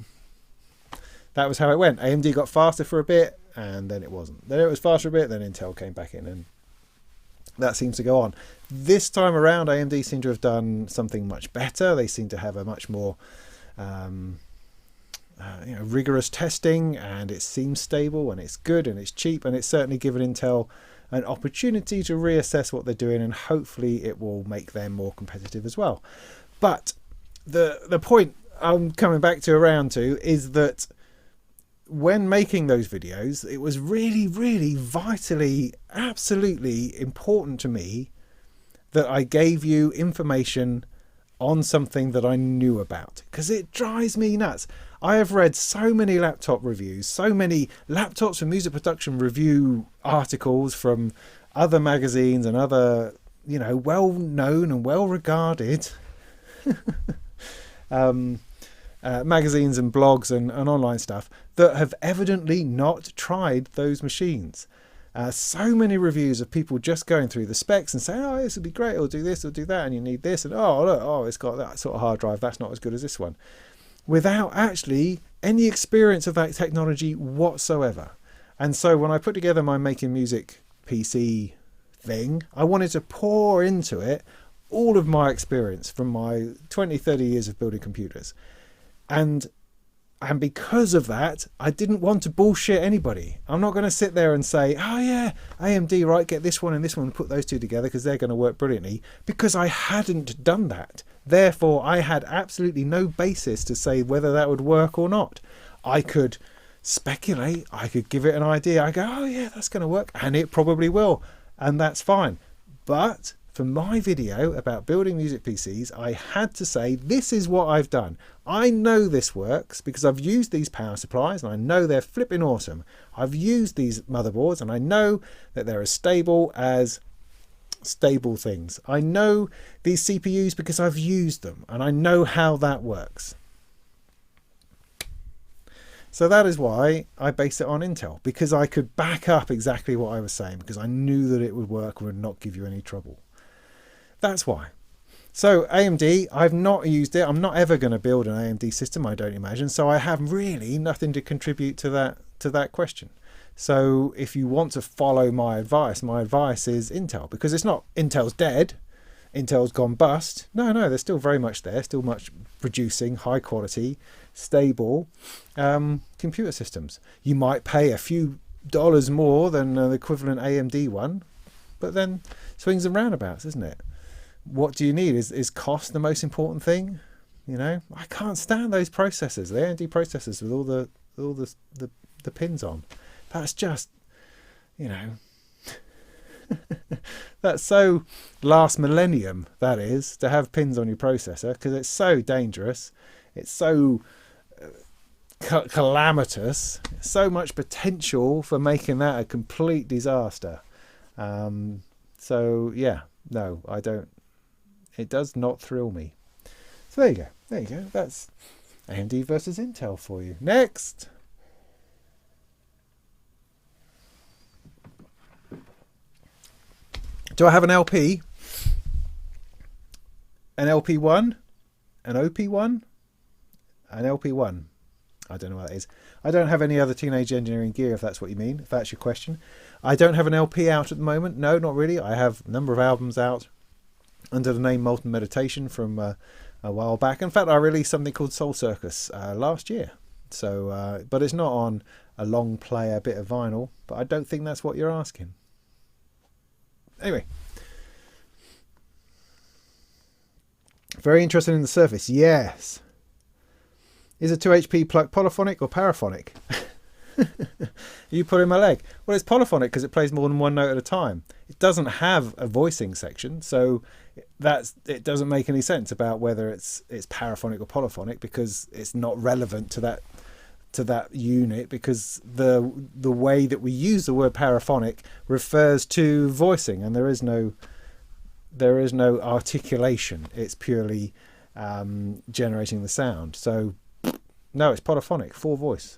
that was how it went. AMD got faster for a bit, and then it wasn't. Then it was faster a bit, then Intel came back in, and that seems to go on. This time around, AMD seem to have done something much better. They seem to have a much more rigorous testing, and it seems stable, and it's good, and it's cheap, and it's certainly given Intel an opportunity to reassess what they're doing, and hopefully it will make them more competitive as well. But the point I'm coming back to around to is that when making those videos, it was really, really vitally, absolutely important to me that I gave you information on something that I knew about, because it drives me nuts. I have read so many laptop reviews, so many laptops and music production review articles from other magazines and other, well-known and well-regarded magazines and blogs and online stuff that have evidently not tried those machines. So many reviews of people just going through the specs and saying, oh, this would be great, it'll do this, it'll do that, and you need this, and look, it's got that sort of hard drive, that's not as good as this one, without actually any experience of that technology whatsoever. And so when I put together my Making Music PC thing, I wanted to pour into it all of my experience from my 20-30 years of building computers. And because of that, I didn't want to bullshit anybody. I'm not going to sit there and say, oh yeah, AMD, right, get this one and this one and put those two together because they're going to work brilliantly, because I hadn't done that. Therefore, I had absolutely no basis to say whether that would work or not. I could speculate, I could give it an idea. I go, oh yeah, that's going to work, and it probably will, and that's fine. But for my video about building music PCs, I had to say, this is what I've done. I know this works because I've used these power supplies and I know they're flipping awesome. I've used these motherboards and I know that they're as stable as stable things. I know these CPUs because I've used them and I know how that works. So that is why I based it on Intel, because I could back up exactly what I was saying, because I knew that it would work and would not give you any trouble. That's why. So AMD, I've not used it. I'm not ever going to build an AMD system, I don't imagine. So I have really nothing to contribute to that question. So if you want to follow my advice is Intel, because it's not Intel's dead, Intel's gone bust. No, they're still very much there, still much producing high quality, stable computer systems. You might pay a few dollars more than the equivalent AMD one, but then swings and roundabouts, isn't it? What do you need? Is cost the most important thing? You know, I can't stand those processors, the AMD processors with all the pins on. That's just, you know, that's so last millennium, that is, to have pins on your processor, because it's so dangerous. It's so calamitous. So much potential for making that a complete disaster. So yeah, no, I don't. It does not thrill me. So there you go. There you go. That's AMD versus Intel for you. Next. Do I have an LP? An LP1? An OP1? An LP1? I don't know what that is. I don't have any other teenage engineering gear, if that's what you mean, if that's your question. I don't have an LP out at the moment. No, not really. I have a number of albums out under the name Molten Meditation from a while back. In fact, I released something called Soul Circus last year. So, but it's not on a long player bit of vinyl, but I don't think that's what you're asking. Anyway, very interested in the Surface. Yes. Is a 2HP pluck polyphonic or paraphonic? You put in my leg. Well, it's polyphonic because it plays more than one note at a time. It doesn't have a voicing section, so it doesn't make any sense about whether it's paraphonic or polyphonic, because it's not relevant to that unit, because the way that we use the word paraphonic refers to voicing, and there is no articulation. It's purely generating the sound. So no, it's polyphonic, four voice,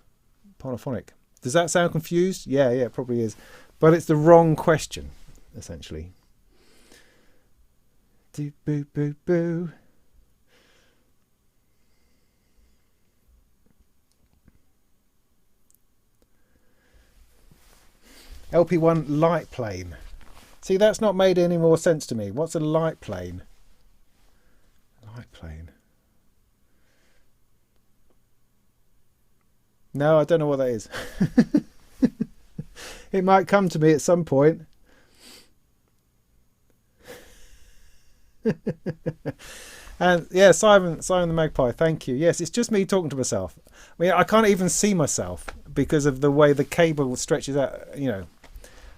polyphonic. Does that sound confused? Yeah, it probably is, but it's the wrong question, essentially. Do boo boo boo. LP1 light plane. See, that's not made any more sense to me. What's a light plane? Light plane. No, I don't know what that is. It might come to me at some point. And yeah, Simon the Magpie, thank you. Yes, it's just me talking to myself. I mean, I can't even see myself because of the way the cable stretches out, you know.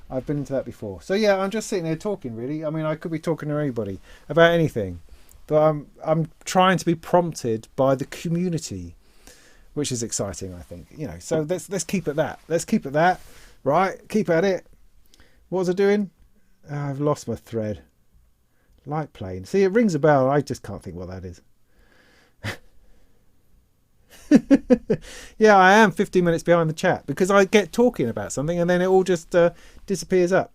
I've been into that before. So yeah, I'm just sitting there talking, really. I mean, I could be talking to anybody about anything, but I'm trying to be prompted by the community, which is exciting, I think. You know, so let's keep at that. Let's keep at that. Right, keep at it. What was I doing? I've lost my thread. Light plane. See, it rings a bell. I just can't think what that is. Yeah, I am 15 minutes behind the chat because I get talking about something and then it all just disappears up.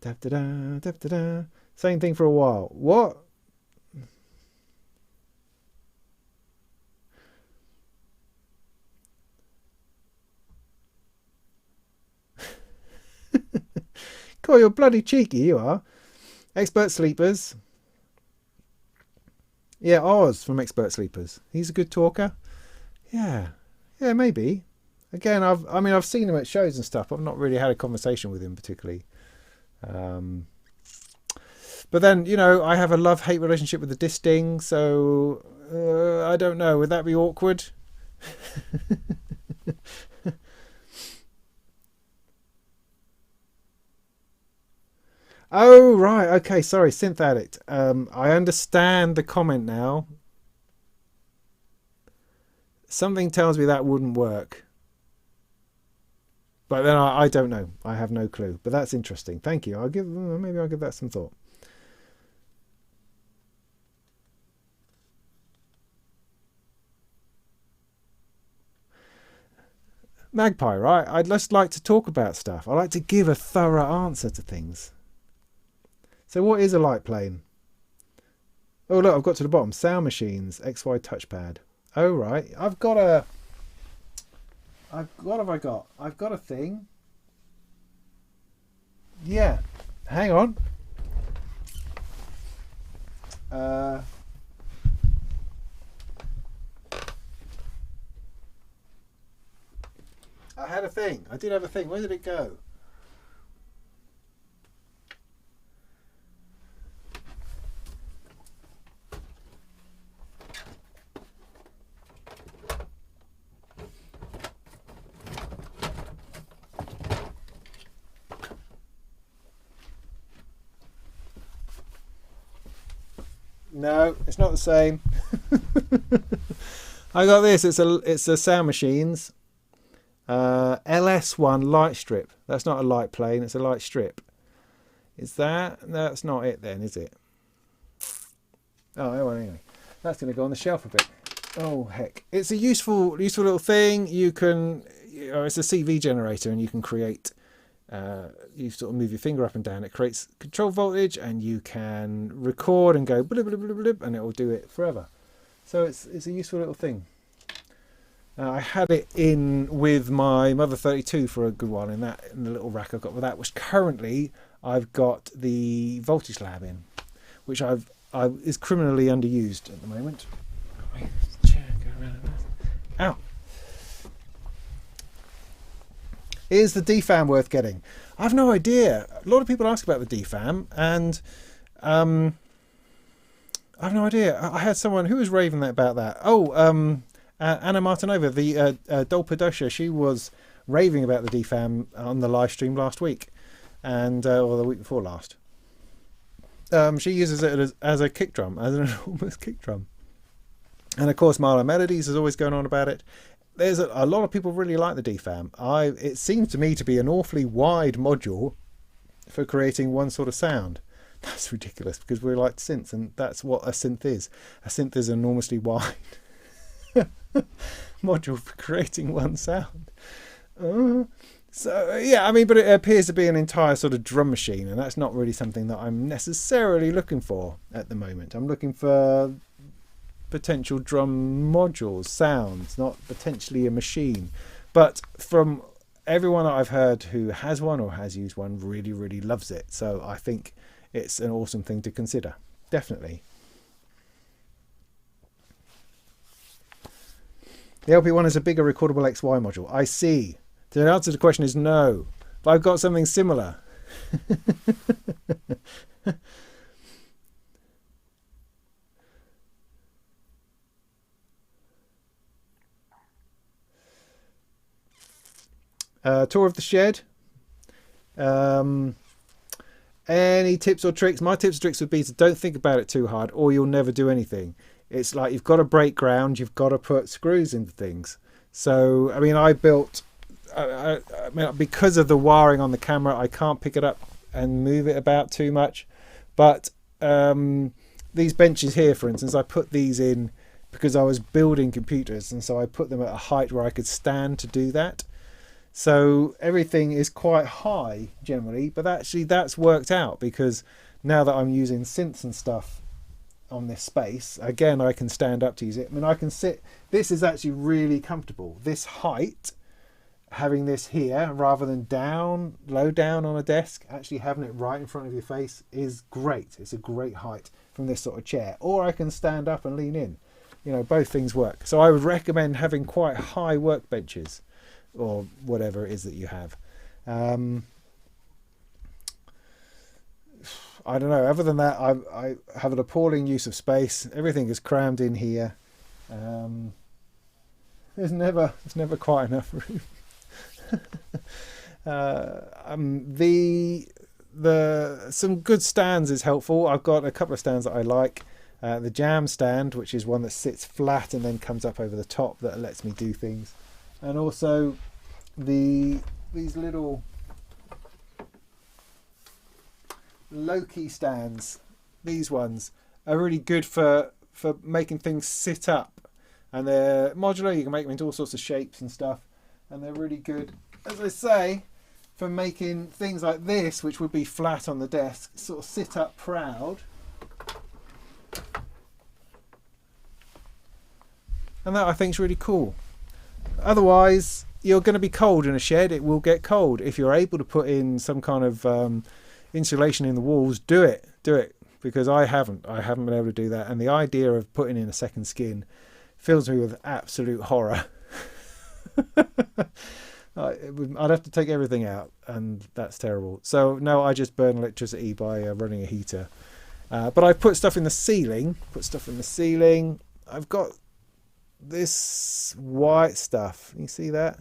Da, da, da, da, da, da. Same thing for a while. What? God, you're bloody cheeky, you are. Expert Sleepers. Yeah, Oz from Expert Sleepers. He's a good talker. Yeah, maybe. Again, I've seen him at shows and stuff, but I've not really had a conversation with him particularly. But then, you know, I have a love-hate relationship with the Disting, so I don't know. Would that be awkward? Oh, right. Okay, sorry, Synth Addict. I understand the comment now. Something tells me that wouldn't work. But then I don't know. I have no clue. But that's interesting. Thank you. Maybe I'll give that some thought. Magpie, right? I'd just like to talk about stuff. I like to give a thorough answer to things. So what is a light plane? Oh look, I've got to the bottom. Sound machines, XY touchpad. Oh right, I've got a. What have I got? I've got a thing. Yeah, hang on. I had a thing. I did have a thing. Where did it go? No, it's not the same. I got this. It's a Sound Machines LS1 light strip. That's not a light plane. It's a light strip. Is that? That's not it then, is it? Oh, well, anyway, that's going to go on the shelf a bit. Oh heck, it's a useful little thing. You can, it's a CV generator, and you can create. You sort of move your finger up and down. It creates control voltage, and you can record and go blip, blip, blip, blip, and it will do it forever. So it's a useful little thing. I had it in with my Mother 32 for a good while in the little rack I've got with that, which currently I've got the Voltage Lab in, which is criminally underused at the moment. Ow. Is the DFAM worth getting? I've no idea. A lot of people ask about the DFAM, and I've no idea. I had someone who was raving about that. Oh, Anna Martinova, the Dolpadosha, she was raving about the DFAM on the live stream last week, and or the week before last. She uses it as a kick drum, as an enormous kick drum. And of course, Marla Melodies is always going on about it. There's a lot of people really like the DFAM. It seems to me to be an awfully wide module for creating one sort of sound. That's ridiculous, because we like synths, and that's what a synth is. A synth is an enormously wide module for creating one sound. So yeah, I mean, but it appears to be an entire sort of drum machine, and that's not really something that I'm necessarily looking for at the moment. I'm looking for potential drum modules, sounds, not potentially a machine. But from everyone that I've heard who has one or has used one, really, really loves it. So I think it's an awesome thing to consider. Definitely. The LP1 is a bigger recordable XY module. I see. So the answer to the question is no. But I've got something similar. Tour of the shed. Any tips or tricks? My tips and tricks would be to don't think about it too hard, or you'll never do anything. It's like you've got to break ground, you've got to put screws into things. So, I mean, I built, because of the wiring on the camera, I can't pick it up and move it about too much. But these benches here, for instance, I put these in because I was building computers, and so I put them at a height where I could stand to do that. So everything is quite high generally, but actually that's worked out, because now that I'm using synths and stuff on this space, again, I can stand up to use it. I mean, I can sit. This is actually really comfortable. This height, having this here rather than low down on a desk, actually having it right in front of your face is great. It's a great height from this sort of chair. Or I can stand up and lean in. You know, both things work. So I would recommend having quite high workbenches, or whatever it is that you have. I don't know. Other than that, I have an appalling use of space. Everything is crammed in here. There's never quite enough room. Some good stands is helpful. I've got a couple of stands that I like. The jam stand, which is one that sits flat and then comes up over the top, that lets me do things. And also these little low-key stands, these ones are really good for making things sit up, and they're modular. You can make them into all sorts of shapes and stuff, and they're really good, as I say, for making things like this, which would be flat on the desk, sort of sit up proud. and that I think is really cool. Otherwise, you're going to be cold in a shed. It will get cold. If you're able to put in some kind of insulation in the walls, do it, because I haven't been able to do that, and the idea of putting in a second skin fills me with absolute horror. I'd have to take everything out, and that's terrible. So no, I just burn electricity by running a heater. But I put stuff in the ceiling. I've got this white stuff. You see that?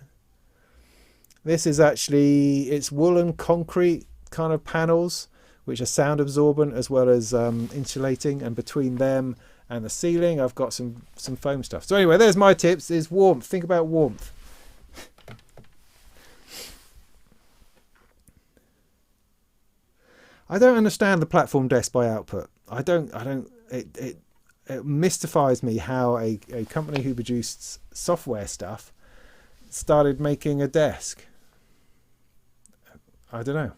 This is actually, it's woolen concrete kind of panels, which are sound absorbent as well as insulating. And between them and the ceiling, I've got some foam stuff. So anyway, there's my tips. Is warmth. Think about warmth. I don't understand the platform desk by output. It mystifies me how a company who produced software stuff started making a desk. I don't know.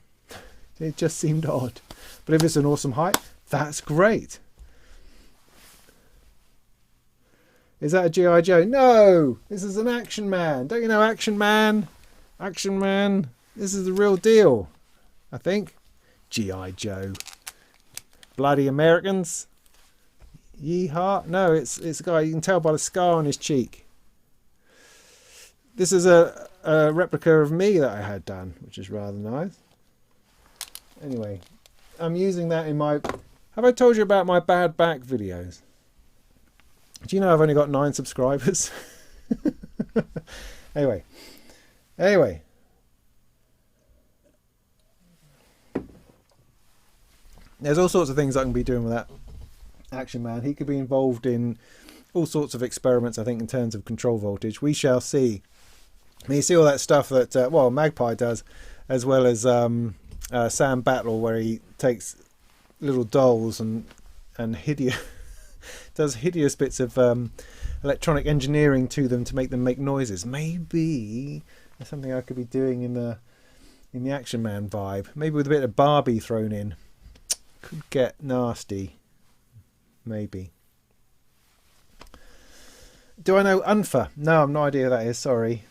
It just seemed odd. But if it's an awesome height, that's great. Is that a G.I. Joe? No! This is an Action Man. Don't you know Action Man? Action Man. This is the real deal, I think. G.I. Joe. Bloody Americans. Yeehaw. No, it's a guy. You can tell by the scar on his cheek. This is a replica of me that I had done, which is rather nice. Anyway, I'm using that in my... Have I told you about my bad back videos? Do you know I've only got 9 subscribers? Anyway. There's all sorts of things I can be doing with that Action Man. He could be involved in all sorts of experiments, I think, in terms of control voltage. We shall see. I mean, you see all that stuff that, Magpie does, as well as Sam Battle, where he takes little dolls and does hideous bits of electronic engineering to them to make them make noises. Maybe there's something I could be doing in the Action Man vibe. Maybe with a bit of Barbie thrown in. Could get nasty. Maybe. Do I know Unfa? No, I've no idea who that is. Sorry.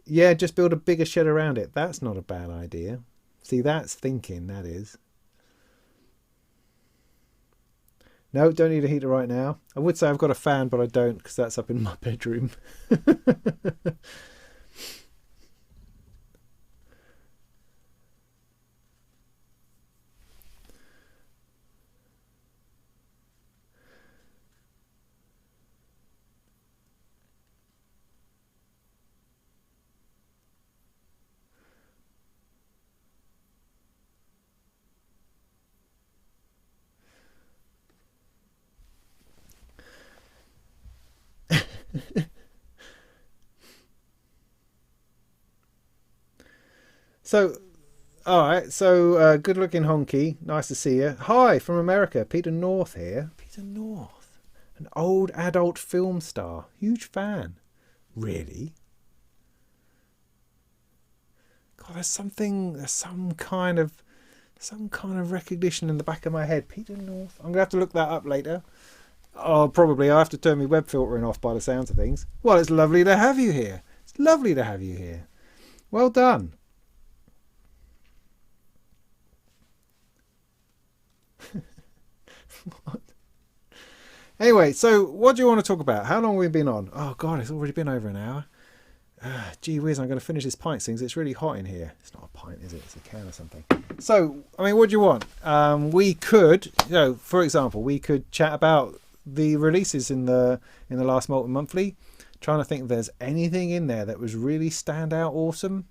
Yeah, just build a bigger shed around it. That's not a bad idea. See, that's thinking, that is. No, don't need a heater right now. I would say I've got a fan, but I don't, because that's up in my bedroom. So, all right. So, good looking honky. Nice to see you. Hi from America. Peter North here. Peter North. An old adult film star. Huge fan. Really? God, there's some kind of recognition in the back of my head. Peter North. I'm going to have to look that up later. Oh, probably. I'll have to turn my web filtering off by the sounds of things. Well, it's lovely to have you here. It's lovely to have you here. Well done. What? Anyway, so what do you want to talk about? How long have we been on? Oh, God, it's already been over an hour. Gee whiz, I'm going to finish this pint thing. It's really hot in here. It's not a pint, is it? It's a can or something. So, I mean, what do you want? We could, for example, we could chat about the releases in the last Molten Monthly. Trying to think if there's anything in there that was really stand out awesome.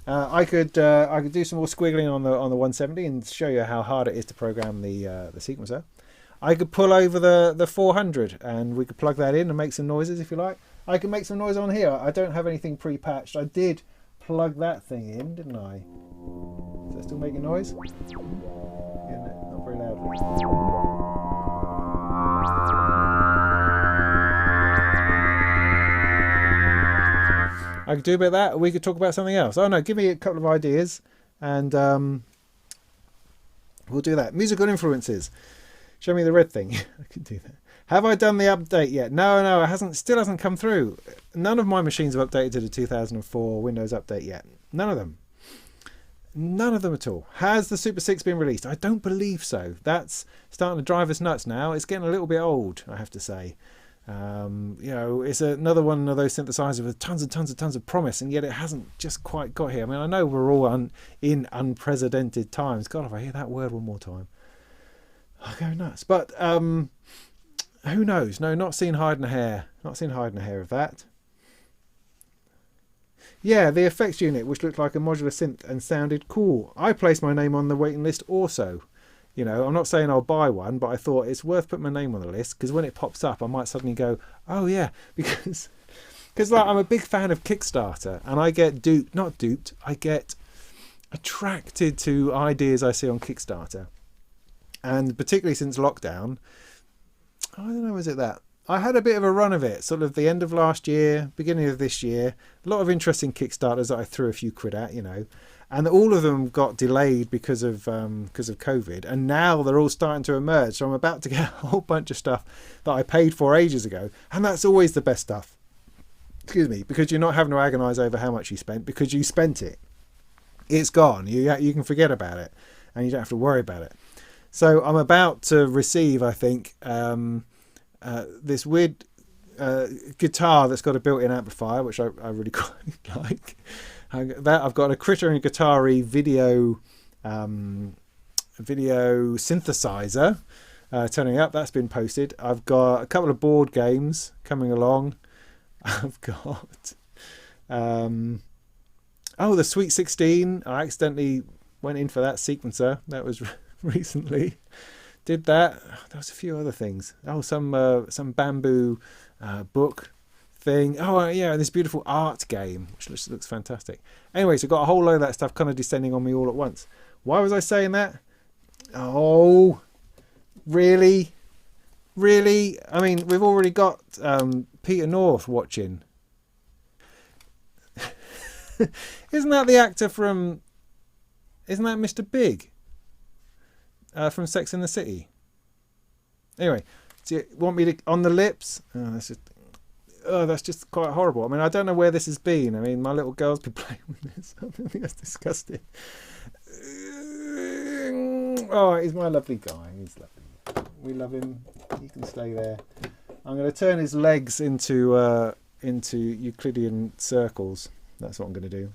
I could do some more squiggling on the 170 and show you how hard it is to program the sequencer. I could pull over the 400 and we could plug that in and make some noises if you like. I can make some noise on here. I don't have anything pre-patched. I did plug that thing in, didn't I? Is that still making noise? Yeah, not very loudly. I could do a bit of that. Or we could talk about something else. Oh no, give me a couple of ideas, and we'll do that. Musical influences. Show me the red thing. I can do that. Have I done the update yet? No, it hasn't. Still hasn't come through. None of my machines have updated to the 2004 Windows update yet. None of them. None of them at all. Has the Super 6 been released? I don't believe so. That's starting to drive us nuts now. It's getting a little bit old, I have to say. It's another one of those synthesizers with tons and tons of promise, and yet it hasn't just quite got here. I mean, I know we're all in unprecedented times. God, if I hear that word one more time, I'll go nuts. But who knows? No, not seen hide and hair. Not seen hide and hair of that. Yeah, the effects unit, which looked like a modular synth and sounded cool. I placed my name on the waiting list also. You know, I'm not saying I'll buy one, but I thought it's worth putting my name on the list, because when it pops up, I might suddenly go, oh yeah, because like I'm a big fan of Kickstarter, and I get I get attracted to ideas I see on Kickstarter. And particularly since lockdown, I don't know, is it that? I had a bit of a run of it, sort of the end of last year, beginning of this year. A lot of interesting Kickstarters that I threw a few quid at, you know. And all of them got delayed because of COVID. And now they're all starting to emerge. So I'm about to get a whole bunch of stuff that I paid for ages ago. And that's always the best stuff. Excuse me. Because you're not having to agonise over how much you spent, because you spent it. It's gone. You can forget about it. And you don't have to worry about it. So I'm about to receive, I think, this weird guitar that's got a built-in amplifier, which I really quite like. I've got a Critter and Guitar-y video synthesizer turning up. That's been posted. I've got a couple of board games coming along. I've got the Sweet 16. I accidentally went in for that sequencer. That was recently. Did that. There was a few other things. Some bamboo book thing. Oh yeah, this beautiful art game, which looks fantastic. Anyway, so got a whole load of that stuff kind of descending on me all at once. Why was I saying that? Oh, really? I mean, we've already got Peter North watching. Isn't that the actor from? Isn't that Mr. Big? From Sex and the City. Anyway, do you want me to on the lips? That's just quite horrible. I mean, I don't know where this has been. I mean, my little girl's been playing with this. I think that's disgusting. Oh, he's my lovely guy. He's lovely. We love him. He can stay there. I'm going to turn his legs into Euclidean circles. That's what I'm going to do.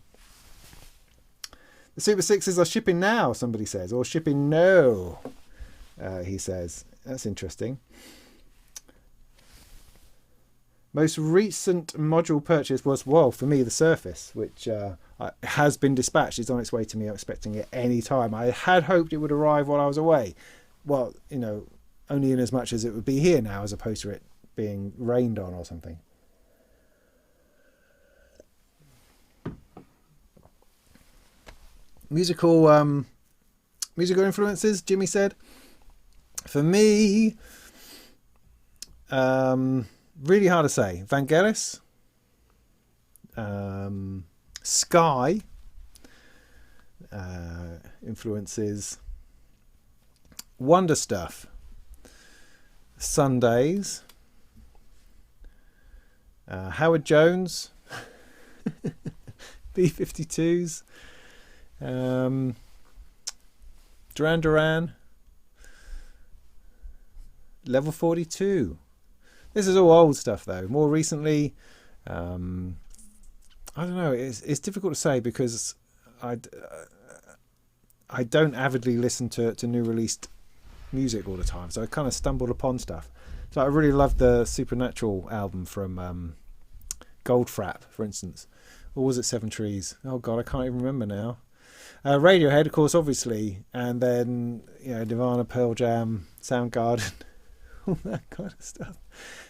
The Super 6s are shipping now, somebody says, or shipping no, he says. That's interesting. Most recent module purchase was, well, for me, the Surface, which has been dispatched. It's on its way to me. I'm expecting it any time. I had hoped it would arrive while I was away. Well, you know, only in as much as it would be here now, as opposed to it being rained on or something. Musical influences, Jimmy said. For me, really hard to say. Vangelis, Sky influences, Wonder Stuff, Sundays, Howard Jones, B-52s, Duran Duran, Level 42. This is all old stuff though. More recently, I don't know. It's difficult to say because I don't avidly listen to new released music all the time, so I kind of stumbled upon stuff. So I really loved the Supernatural album from Goldfrapp, for instance. Or was it Seven Trees? Oh God, I can't even remember now. Radiohead, of course, obviously, and then Nirvana, Pearl Jam, Soundgarden, all that kind of stuff.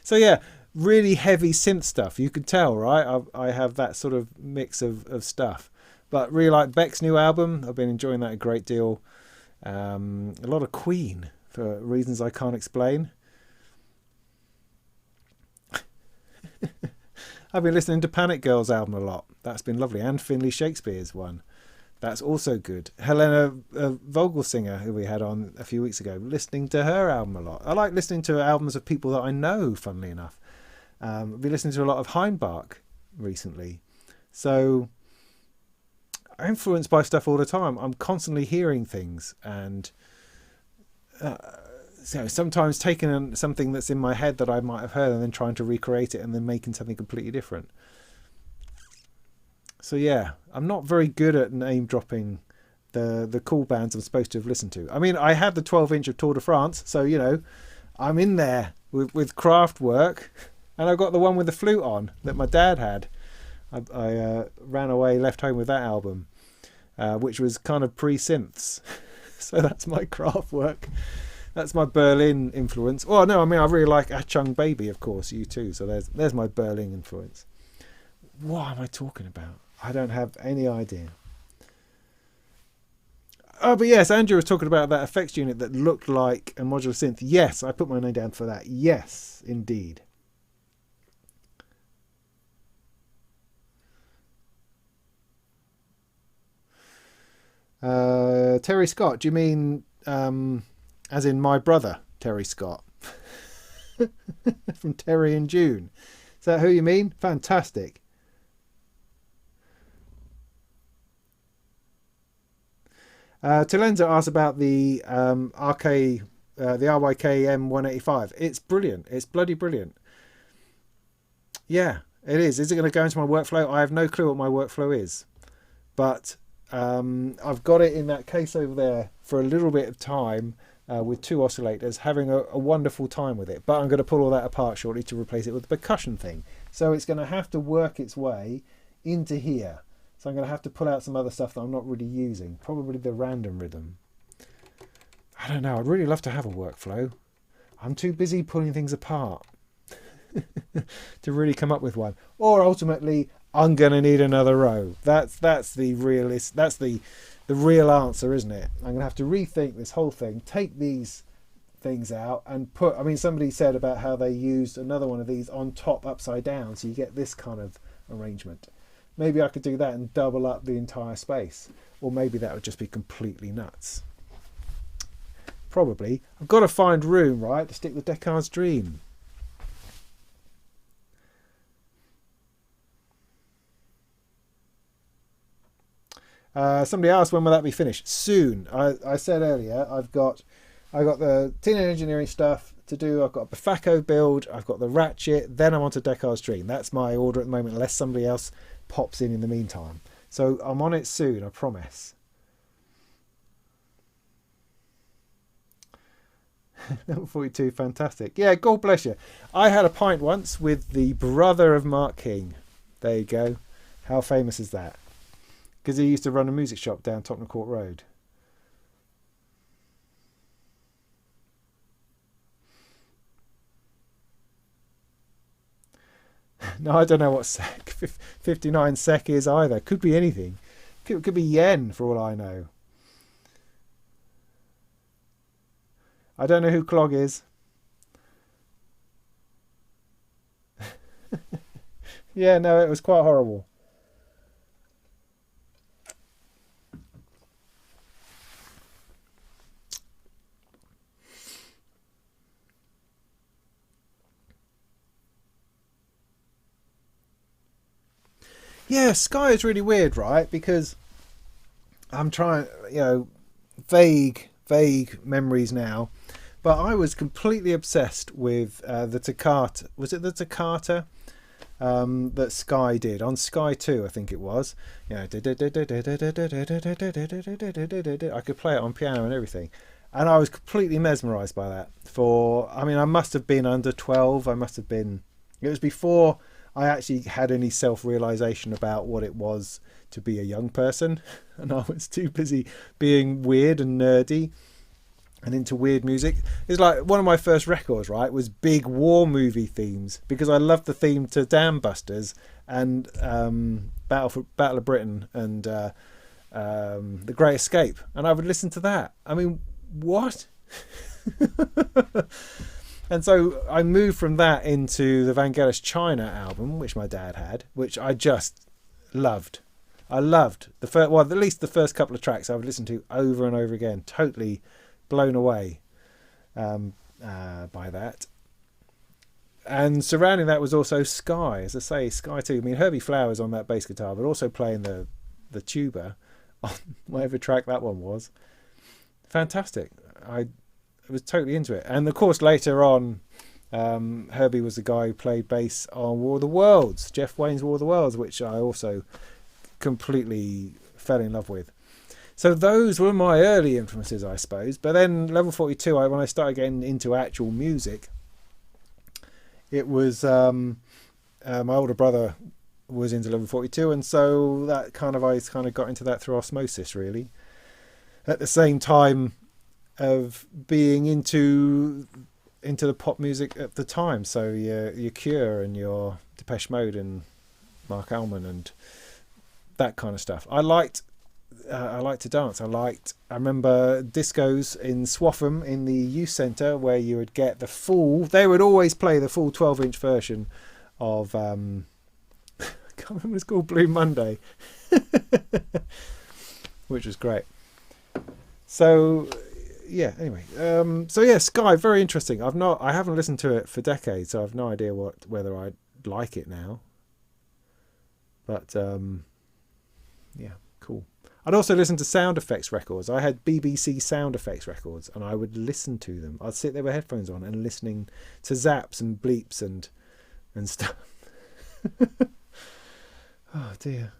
So yeah, really heavy synth stuff. You could tell, right? I have that sort of mix of stuff. But really like Beck's new album. I've been enjoying that a great deal. A lot of Queen for reasons I can't explain. I've been listening to Panic Girls album a lot. That's been lovely. And Finley Shakespeare's one. That's also good. Helena Vogelsinger, who we had on a few weeks ago, listening to her album a lot. I like listening to albums of people that I know, funnily enough. I've been listening to a lot of Heinbach recently. So I'm influenced by stuff all the time. I'm constantly hearing things, and so sometimes taking something that's in my head that I might have heard and then trying to recreate it and then making something completely different. So yeah, I'm not very good at name dropping the cool bands I'm supposed to have listened to. I mean, I had the 12-inch of Tour de France, so you know, I'm in there with Kraftwerk, and I've got the one with the flute on that my dad had. I ran away, left home with that album, which was kind of pre-synths. So that's my Kraftwerk. That's my Berlin influence. Oh no, I mean, I really like Ah Chung Baby, of course, you too. So there's my Berlin influence. What am I talking about? I don't have any idea. Oh, but yes, Andrew was talking about that effects unit that looked like a modular synth. Yes, I put my name down for that. Yes, indeed. Terry Scott, do you mean as in my brother, Terry Scott? From Terry and Dune. Is that who you mean? Fantastic. Talenza asked about the RYK M185. It's brilliant. It's bloody brilliant. Yeah, it is. Is it going to go into my workflow? I have no clue what my workflow is. But I've got it in that case over there for a little bit of time with 2 oscillators, having a wonderful time with it. But I'm going to pull all that apart shortly to replace it with the percussion thing. So it's going to have to work its way into here. So I'm going to have to pull out some other stuff that I'm not really using. Probably the random rhythm. I don't know. I'd really love to have a workflow. I'm too busy pulling things apart to really come up with one. Or ultimately, I'm going to need another row. That's the realist. That's the real answer, isn't it? I'm going to have to rethink this whole thing, take these things out and put... I mean, somebody said about how they used another one of these on top upside down, so you get this kind of arrangement. Maybe I could do that and double up the entire space. Or maybe that would just be completely nuts. Probably. I've got to find room, right, to stick the Descartes' Dream. Somebody asked when will that be finished? Soon. I said earlier, I got the Teenage Engineering stuff to do. I've got a Befacco build. I've got the Ratchet. Then I'm on to Descartes' Dream. That's my order at the moment, unless somebody else pops in the meantime. So I'm on it soon, I promise. Level 42, fantastic. Yeah, God bless you. I had a pint once with the brother of Mark King. There you go. How famous is that? Because he used to run a music shop down Tottenham Court Road. No, I don't know what sec 59 sec is either. Could be anything. Could be yen for all I know. I don't know who Clog is. Yeah, no, it was quite horrible. Yeah, Sky is really weird, right? Because I'm trying, vague memories now. But I was completely obsessed with the Toccata. Was it the Toccata that Sky did on Sky 2? I think it was. I could play it on piano and everything, and I was completely mesmerised by that. I must have been under 12. It was before I actually had any self-realisation about what it was to be a young person, and I was too busy being weird and nerdy and into weird music. It's like one of my first records, right, was big war movie themes, because I loved the theme to Dam Busters and Battle of Britain and The Great Escape, and I would listen to that. I mean, what? And so I moved from that into the Vangelis China album, which my dad had, which I just loved. I loved the first, well, at least the first couple of tracks I would listen to over and over again. Totally blown away by that. And surrounding that was also Sky, as I say, Sky too. I mean, Herbie Flowers on that bass guitar, but also playing the tuba on whatever track that one was. Fantastic. I was totally into it. And of course, later on, Herbie was the guy who played bass on War of the Worlds, Jeff Wayne's War of the Worlds, which I also completely fell in love with. So those were my early influences, I suppose. But then Level 42, when I started getting into actual music, it was my older brother was into Level 42, and so that I got into that through osmosis, really. At the same time of being into the pop music at the time, so your Cure and your Depeche Mode and Mark Almond and that kind of stuff. I liked to dance. I remember discos in Swaffham in the youth centre where you would get they would always play the full 12-inch version of I can't remember what it's called, Blue Monday, which was great. So yeah, anyway, Sky, very interesting. I haven't listened to it for decades, so I've no idea whether I'd like it now. But yeah, cool. I'd also listen to sound effects records. I had BBC sound effects records, and I would listen to them. I'd sit there with headphones on and listening to zaps and bleeps and stuff. Oh dear.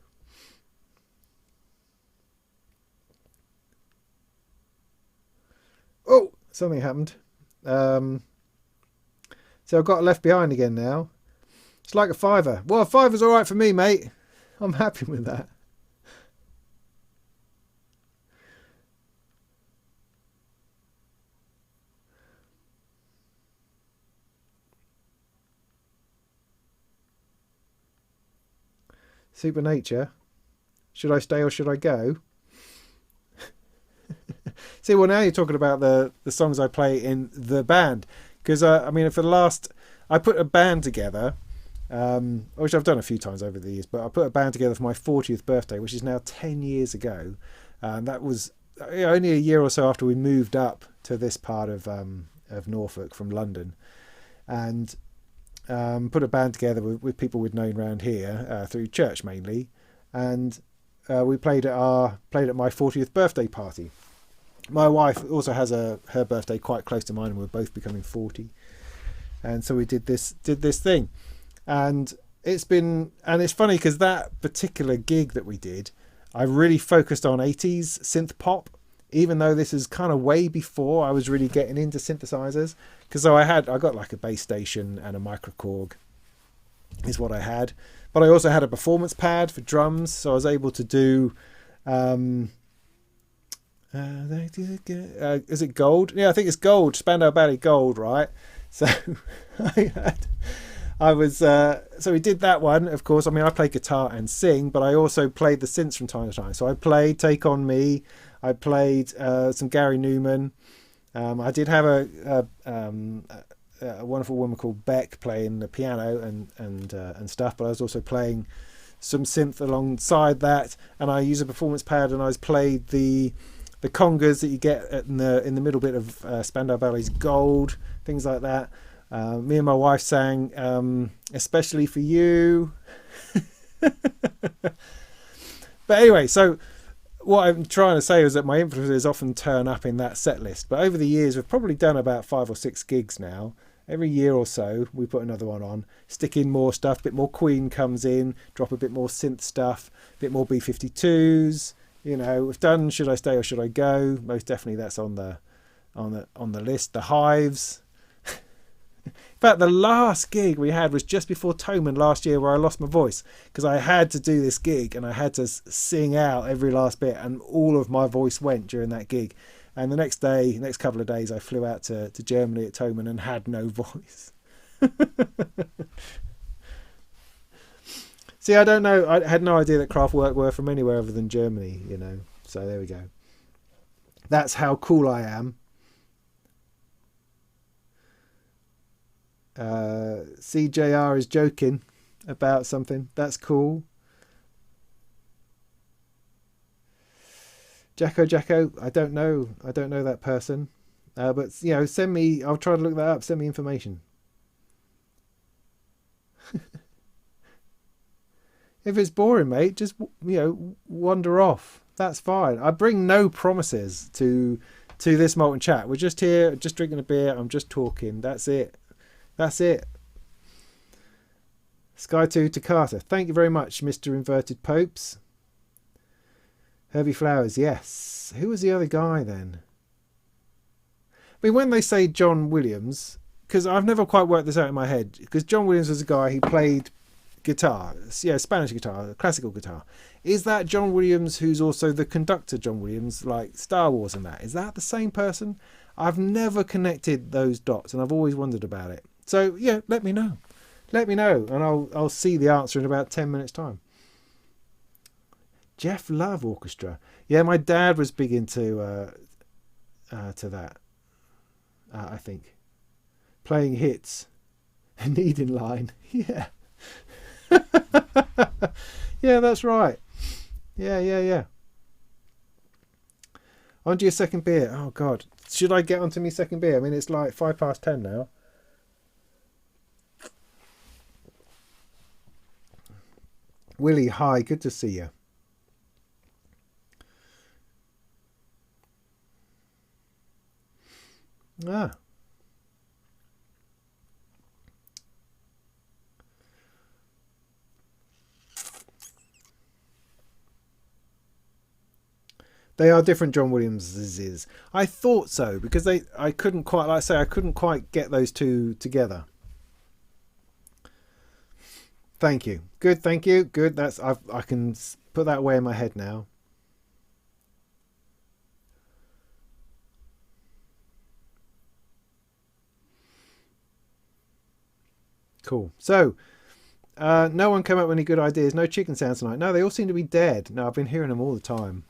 Oh, something happened. So I've got left behind again now. It's like a fiver. Well, a fiver's all right for me, mate. I'm happy with that. Supernature. Should I stay or should I go? See, well, now you're talking about the songs I play in the band. Because, I mean, I put a band together, which I've done a few times over the years, but I put a band together for my 40th birthday, which is now 10 years ago. That was only a year or so after we moved up to this part of Norfolk from London. And put a band together with people we'd known around here through church mainly, and we played at my 40th birthday party. My wife also has her birthday quite close to mine, and we're both becoming 40, and so we did this thing, and it's funny because that particular gig that we did, I really focused on 80s synth pop, even though this is kind of way before I was really getting into synthesizers. Because I got like a bass station and a micro Korg is what I had, but I also had a performance pad for drums, so I was able to do is it Gold? Yeah, I think it's Gold, Spandau Ballet Gold, right? So so we did that one, of course. I mean, I play guitar and sing, but I also played the synths from time to time. So I played Take On Me, I played some Gary Newman. I did have a wonderful woman called Beck playing the piano and stuff, but I was also playing some synth alongside that, and I used a performance pad, and I played the congas that you get in the middle bit of Spandau Ballet's Gold, things like that. Me and my wife sang Especially For You. But anyway, so what I'm trying to say is that my influences often turn up in that set list. But over the years, we've probably done about 5 or 6 gigs now. Every year or so, we put another one on, stick in more stuff, a bit more Queen comes in, drop a bit more synth stuff, a bit more B-52s. You know, we've done Should I Stay or Should I Go? Most definitely that's on the list. The Hives. In fact, the last gig we had was just before Toman last year, where I lost my voice because I had to do this gig and I had to sing out every last bit, and all of my voice went during that gig. And the next couple of days, I flew out to Germany at Toman and had no voice. See, I don't know. I had no idea that Kraftwerk were from anywhere other than Germany, you know. So there we go. That's how cool I am. CJR is joking about something. That's cool. Jacko, I don't know that person. But you know, send me. I'll try to look that up. Send me information. If it's boring, mate, just wander off. That's fine. I bring no promises to this Molten Chat. We're just here, just drinking a beer. I'm just talking. That's it. That's it. Sky2 to Carter. Thank you very much, Mr. Inverted Popes. Herbie Flowers, yes. Who was the other guy then? I mean, when they say John Williams, because I've never quite worked this out in my head, because John Williams was a guy who played guitar, Spanish guitar, classical guitar. Is that John Williams who's also the conductor John Williams, like Star Wars and that? Is that the same person? I've never connected those dots and I've always wondered about it. So, yeah, let me know. Let me know and I'll see the answer in about 10 minutes' time. Jeff Love Orchestra. Yeah, my dad was big into that. I think playing hits, Need in Line. Yeah, yeah, that's right. Yeah. On to your second beer. Oh God, should I get onto my second beer? I mean, it's like 10:05 now. Willie, hi, good to see you. Ah. They are different John Williams's. I thought so because I couldn't quite, like I say, I couldn't quite get those two together. Thank you. Good, thank you. Good. That's I can put that away in my head now. Cool. So, no one came up with any good ideas. No chicken sounds tonight. No, they all seem to be dead. No, I've been hearing them all the time.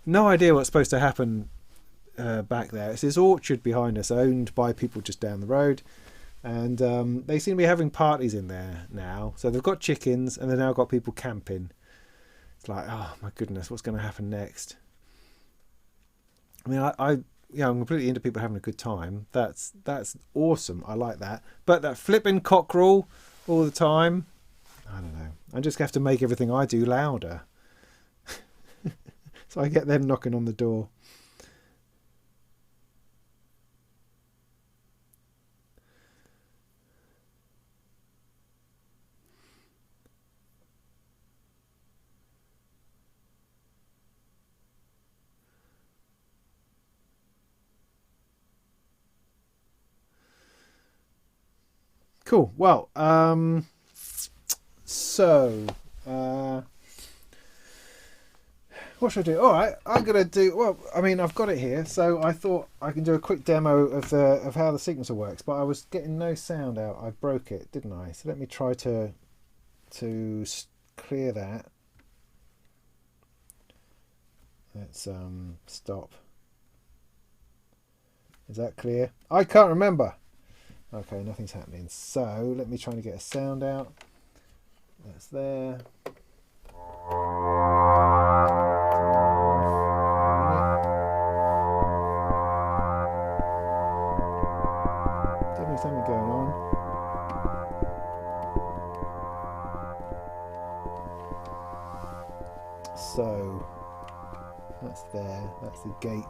No idea what's supposed to happen back there. It's this orchard behind us, owned by people just down the road. And they seem to be having parties in there now. So they've got chickens and they've now got people camping. It's like, oh my goodness, what's going to happen next? I mean, I'm completely into people having a good time. That's awesome. I like that. But that flipping cockerel all the time, I don't know. I just have to make everything I do louder. So I get them knocking on the door. Cool. Well, what should I do? All right, I'm gonna do. Well, I mean, I've got it here, so I thought I can do a quick demo of how the sequencer works. But I was getting no sound out. I broke it, didn't I? So let me try to clear that. Let's stop. Is that clear? I can't remember. Okay, nothing's happening. So let me try to get a sound out. That's there. Definitely something going on. So that's there. That's the gate.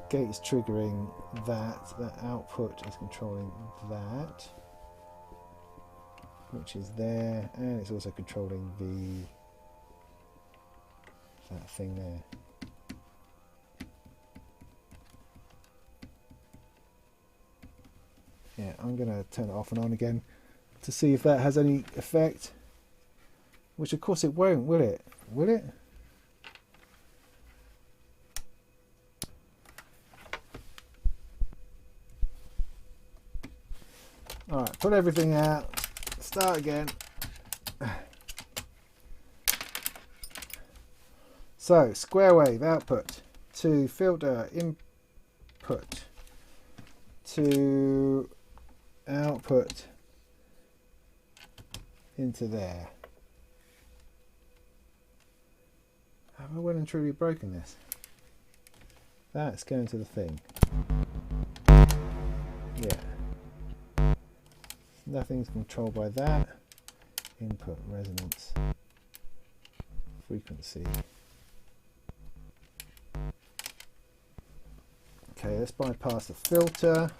Gate is triggering that output is controlling that, which is there, and it's also controlling that thing there. Yeah, I'm gonna turn it off and on again to see if that has any effect, which of course it won't, will it? Will it? Alright, put everything out, start again. So, square wave output to filter input to output into there. Have I well and truly broken this? That's going to the thing. Yeah. Nothing's controlled by that. Input, resonance, frequency. Okay, let's bypass the filter.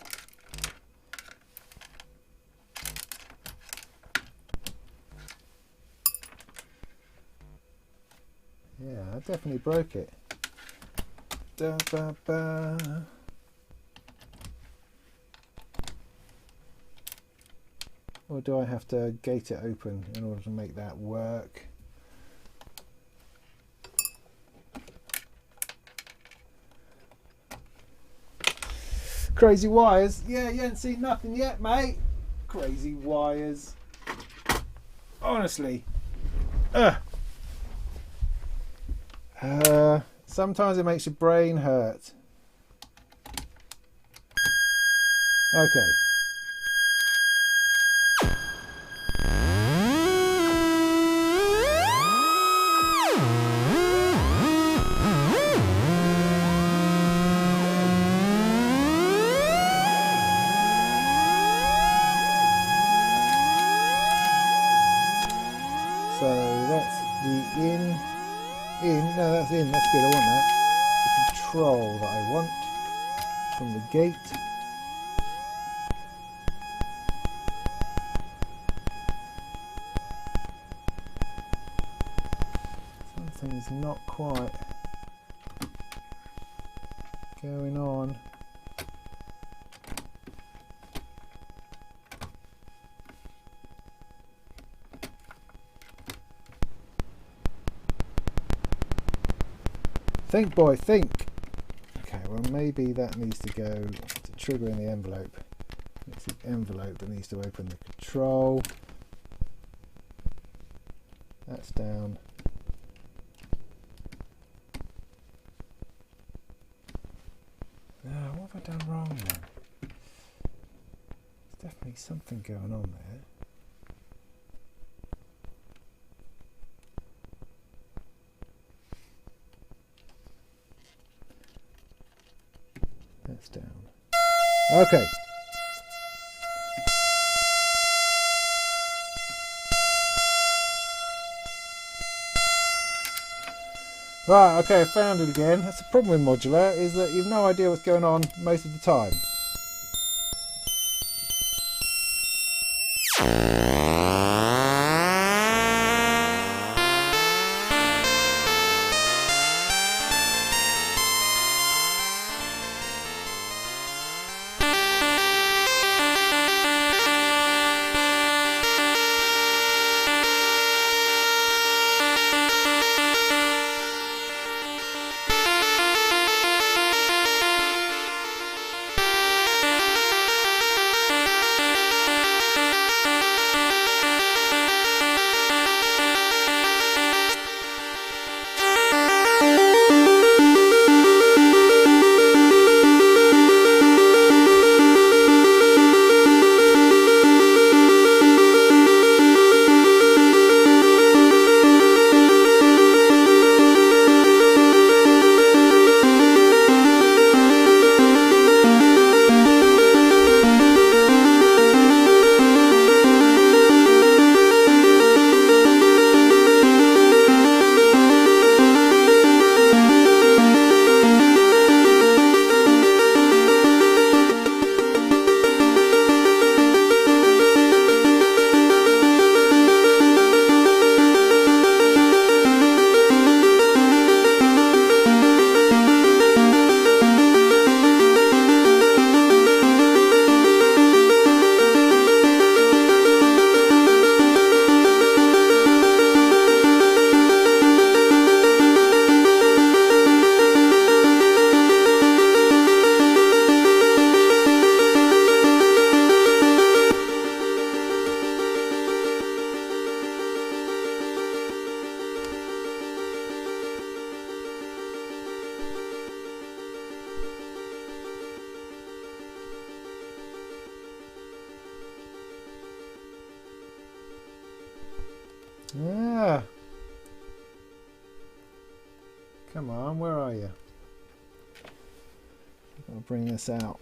Yeah, I definitely broke it. Da, ba, ba. Or do I have to gate it open in order to make that work? Crazy wires. Yeah, you haven't seen nothing yet, mate. Crazy wires. Honestly. Sometimes it makes your brain hurt. Okay. So that's the in. No, that's in. That's good. I want that. It's the control that I want from the gate. Something's not quite going on. Think, boy, think. Okay, well maybe that needs to go to trigger in the envelope. It's the envelope that needs to open the control. That's down. What have I done wrong then? There's definitely something going on there. That's down. Okay. Right, okay, I found it again. That's the problem with Modular, is that you've no idea what's going on most of the time. Yeah. Come on, where are you? I'll bring this out.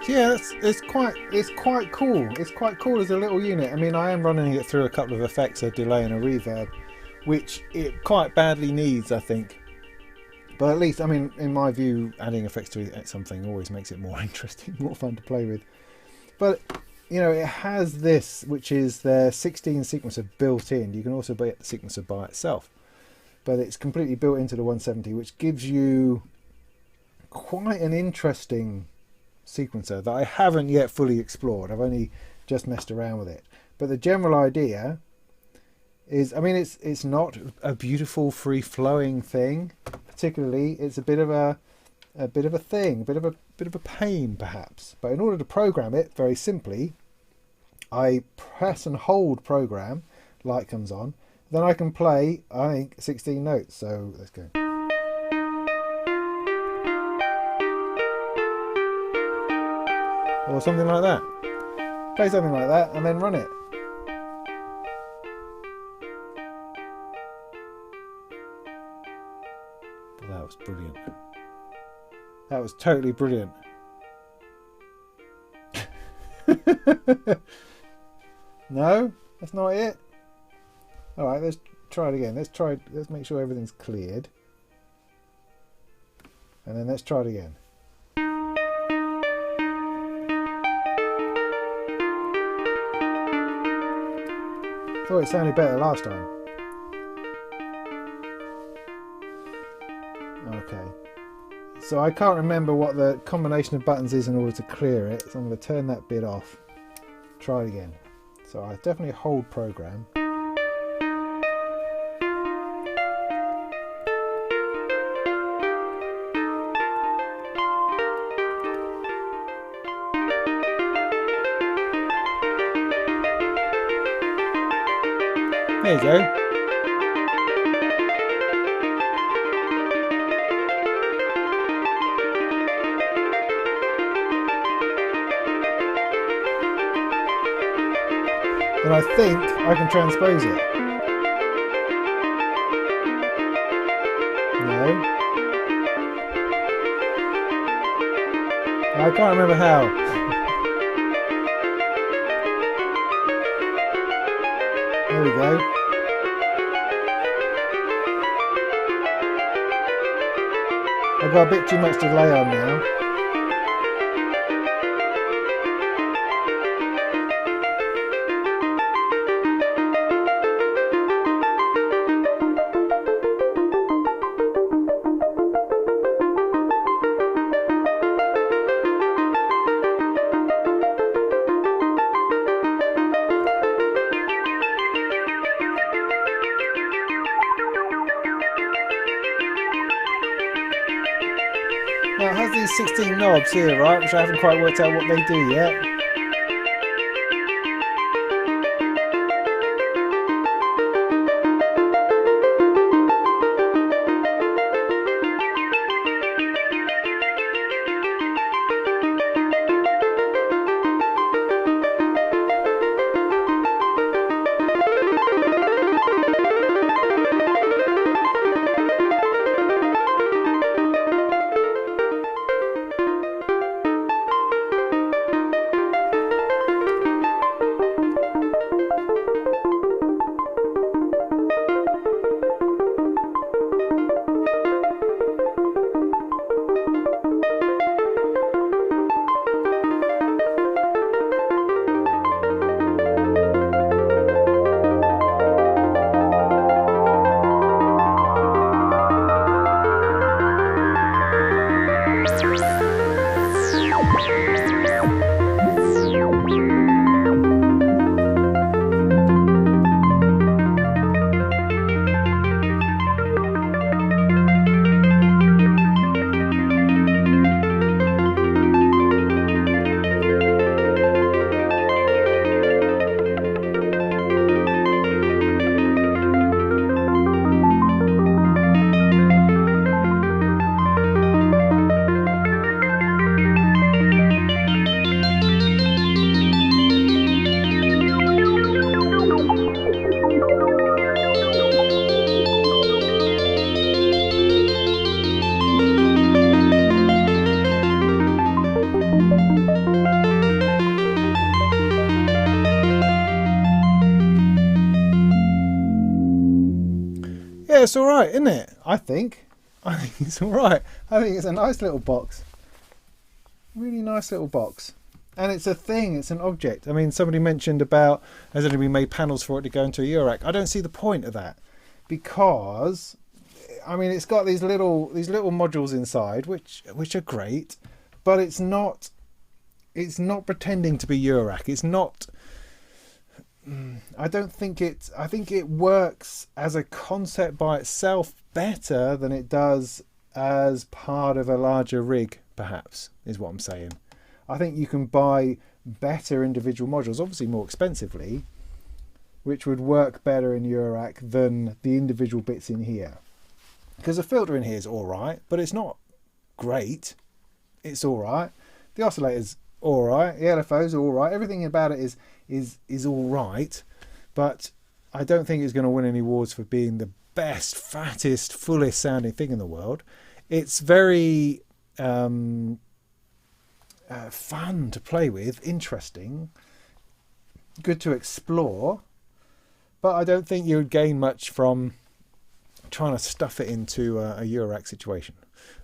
Yeah, it's quite cool. It's quite cool as a little unit. I mean, I am running it through a couple of effects, a delay and a reverb, which it quite badly needs, I think. But at least, I mean, in my view, adding effects to something always makes it more interesting, more fun to play with. But you know, it has this, which is their 16 sequencer built in. You can also get the sequencer by itself, but it's completely built into the 170, which gives you quite an interesting sequencer that I haven't yet fully explored. I've only just messed around with it, but the general idea is, I mean, it's not a beautiful free-flowing thing particularly. It's a bit of a a bit of a thing, a bit of a pain perhaps. But in order to program it very simply, I press and hold program, light comes on, then I can play, I think, 16 notes. So let's go. Or something like that. Play something like that and then run it. That was brilliant. That was totally brilliant. No, that's not it. All right, let's try it again. Let's make sure everything's cleared. And then let's try it again. Thought it sounded better last time. Okay. So I can't remember what the combination of buttons is in order to clear it, so I'm going to turn that bit off. Try it again. So I definitely hold program. There you go. And I think I can transpose it. No. I can't remember how. There we go. I've got a bit too much delay on now. Now it has these 16 knobs here, right, which I haven't quite worked out what they do yet. It's alright, isn't it? I think it's alright. I think it's a nice little box. Really nice little box. And it's a thing, it's an object. I mean, somebody mentioned about, has anybody made panels for it to go into a Eurorack? I don't see the point of that. Because, I mean, it's got these little modules inside, which are great, but it's not pretending to be Eurorack. It's not, I think it works as a concept by itself better than it does as part of a larger rig, perhaps, is what I'm saying. I think you can buy better individual modules, obviously more expensively, which would work better in Eurorack than the individual bits in here. Because the filter in here is all right, but it's not great. It's all right. The oscillator's all right. The LFO's all right. Everything about it is all right, but I don't think it's going to win any awards for being the best, fattest, fullest sounding thing in the world. It's very fun to play with, interesting, good to explore, but I don't think you would gain much from trying to stuff it into a Eurorack situation.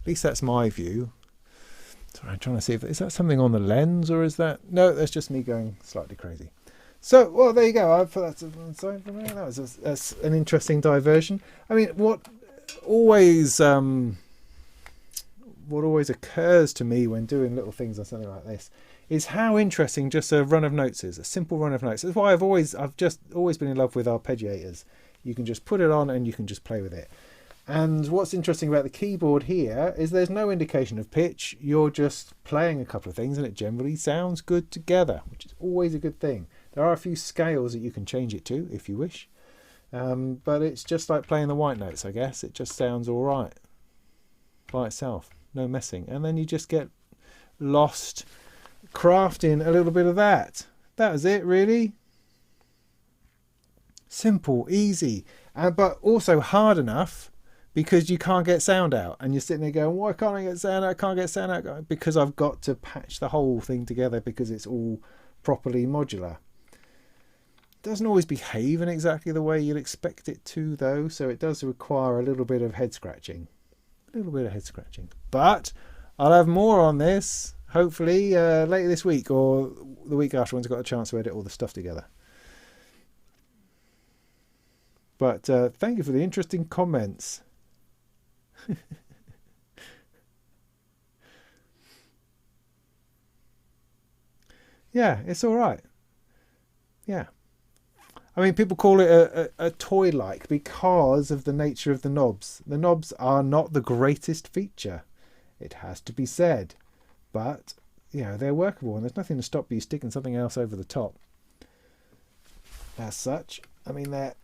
At least that's my view. Sorry, I'm trying to see if is that something on the lens, or is that no? That's just me going slightly crazy. So, well, there you go. I put that to one side for a minute. That's an interesting diversion. I mean, what always occurs to me when doing little things on something like this is how interesting just a run of notes is. A simple run of notes. That's why I've just always been in love with arpeggiators. You can just put it on and you can just play with it. And what's interesting about the keyboard here is there's no indication of pitch. You're just playing a couple of things and it generally sounds good together, which is always a good thing. There are a few scales that you can change it to if you wish. But it's just like playing the white notes, I guess. It just sounds all right by itself. No messing. And then you just get lost crafting a little bit of that. That was it, really. Simple, easy, but also hard enough because you can't get sound out, and you're sitting there going, why can't I get sound out? I can't get sound out because I've got to patch the whole thing together because it's all properly modular. It doesn't always behave in exactly the way you'd expect it to, though, so it does require a little bit of head scratching. But I'll have more on this hopefully later this week or the week after once I've got a chance to edit all the stuff together. But thank you for the interesting comments. Yeah, it's all right. Yeah. I mean, people call it a toy-like because of the nature of the knobs. The knobs are not the greatest feature. It has to be said. But, you know, they're workable and there's nothing to stop you sticking something else over the top. As such, I mean, they're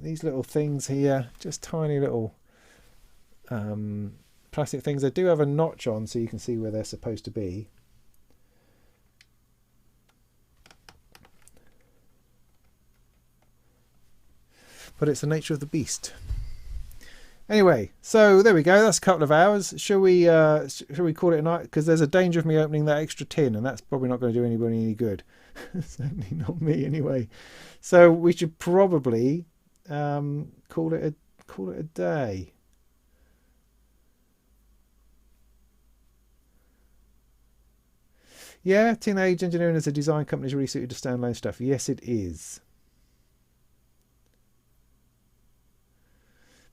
these little things here, just tiny little plastic things. They do have a notch on so you can see where they're supposed to be. But it's the nature of the beast. Anyway, so there we go. That's a couple of hours. Shall we call it a night? Because there's a danger of me opening that extra tin, and that's probably not going to do anybody any good. Certainly not me, anyway. So we should probably call it a day. Yeah, Teenage Engineering as a design company is really suited to standalone stuff. Yes, it is.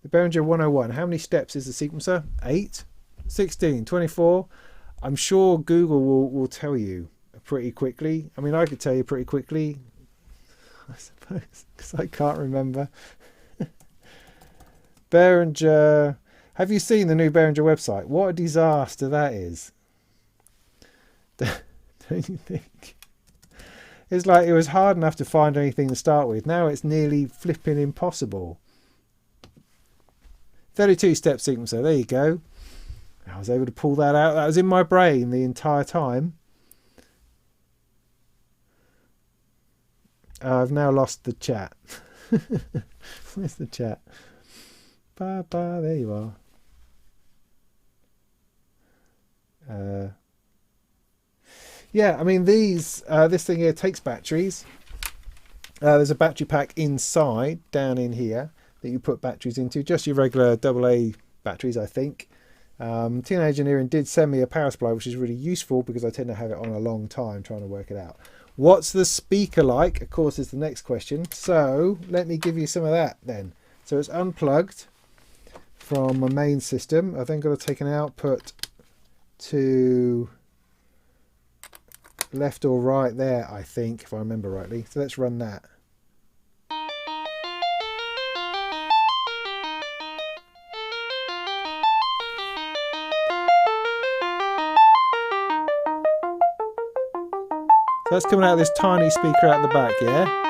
The Behringer 101. How many steps is the sequencer? 8, 16, 24. I'm sure Google will tell you pretty quickly. I mean, I could tell you pretty quickly, I suppose, because I can't remember. Behringer. Have you seen the new Behringer website? What a disaster that is. Don't you think? It's like it was hard enough to find anything to start with. Now it's nearly flipping impossible. 32 step sequencer, there you go. I was able to pull that out. That was in my brain the entire time. I've now lost the chat. Where's the chat? There you are. Yeah, I mean this thing here takes batteries. There's a battery pack inside, down in here, that you put batteries into, just your regular AA batteries, I think. Teenage Engineering did send me a power supply, which is really useful because I tend to have it on a long time trying to work it out. What's the speaker like, of course, is the next question. So let me give you some of that then. So it's unplugged from my main system. I've then got to take an output to left or right there, I think, if I remember rightly. So let's run that. So that's coming out of this tiny speaker out the back, yeah?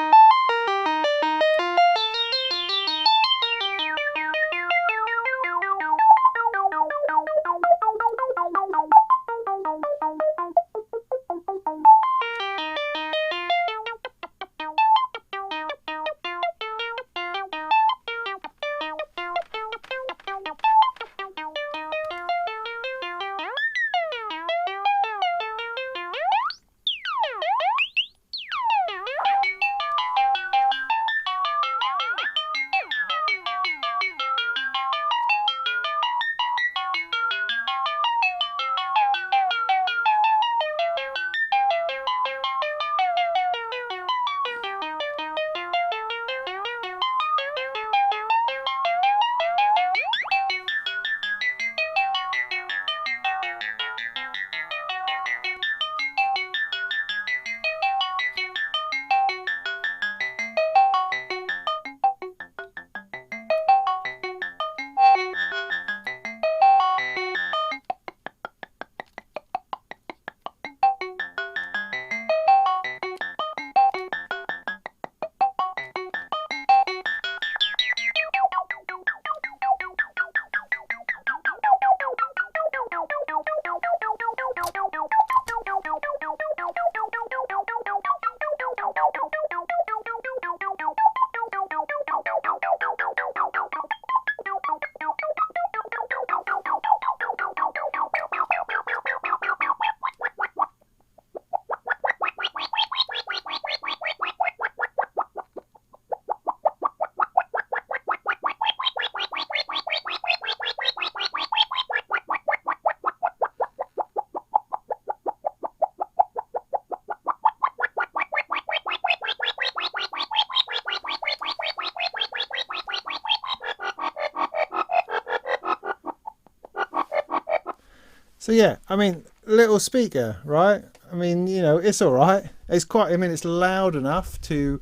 So yeah, I mean, little speaker, right? I mean, you know, it's all right. It's quite. I mean, it's loud enough to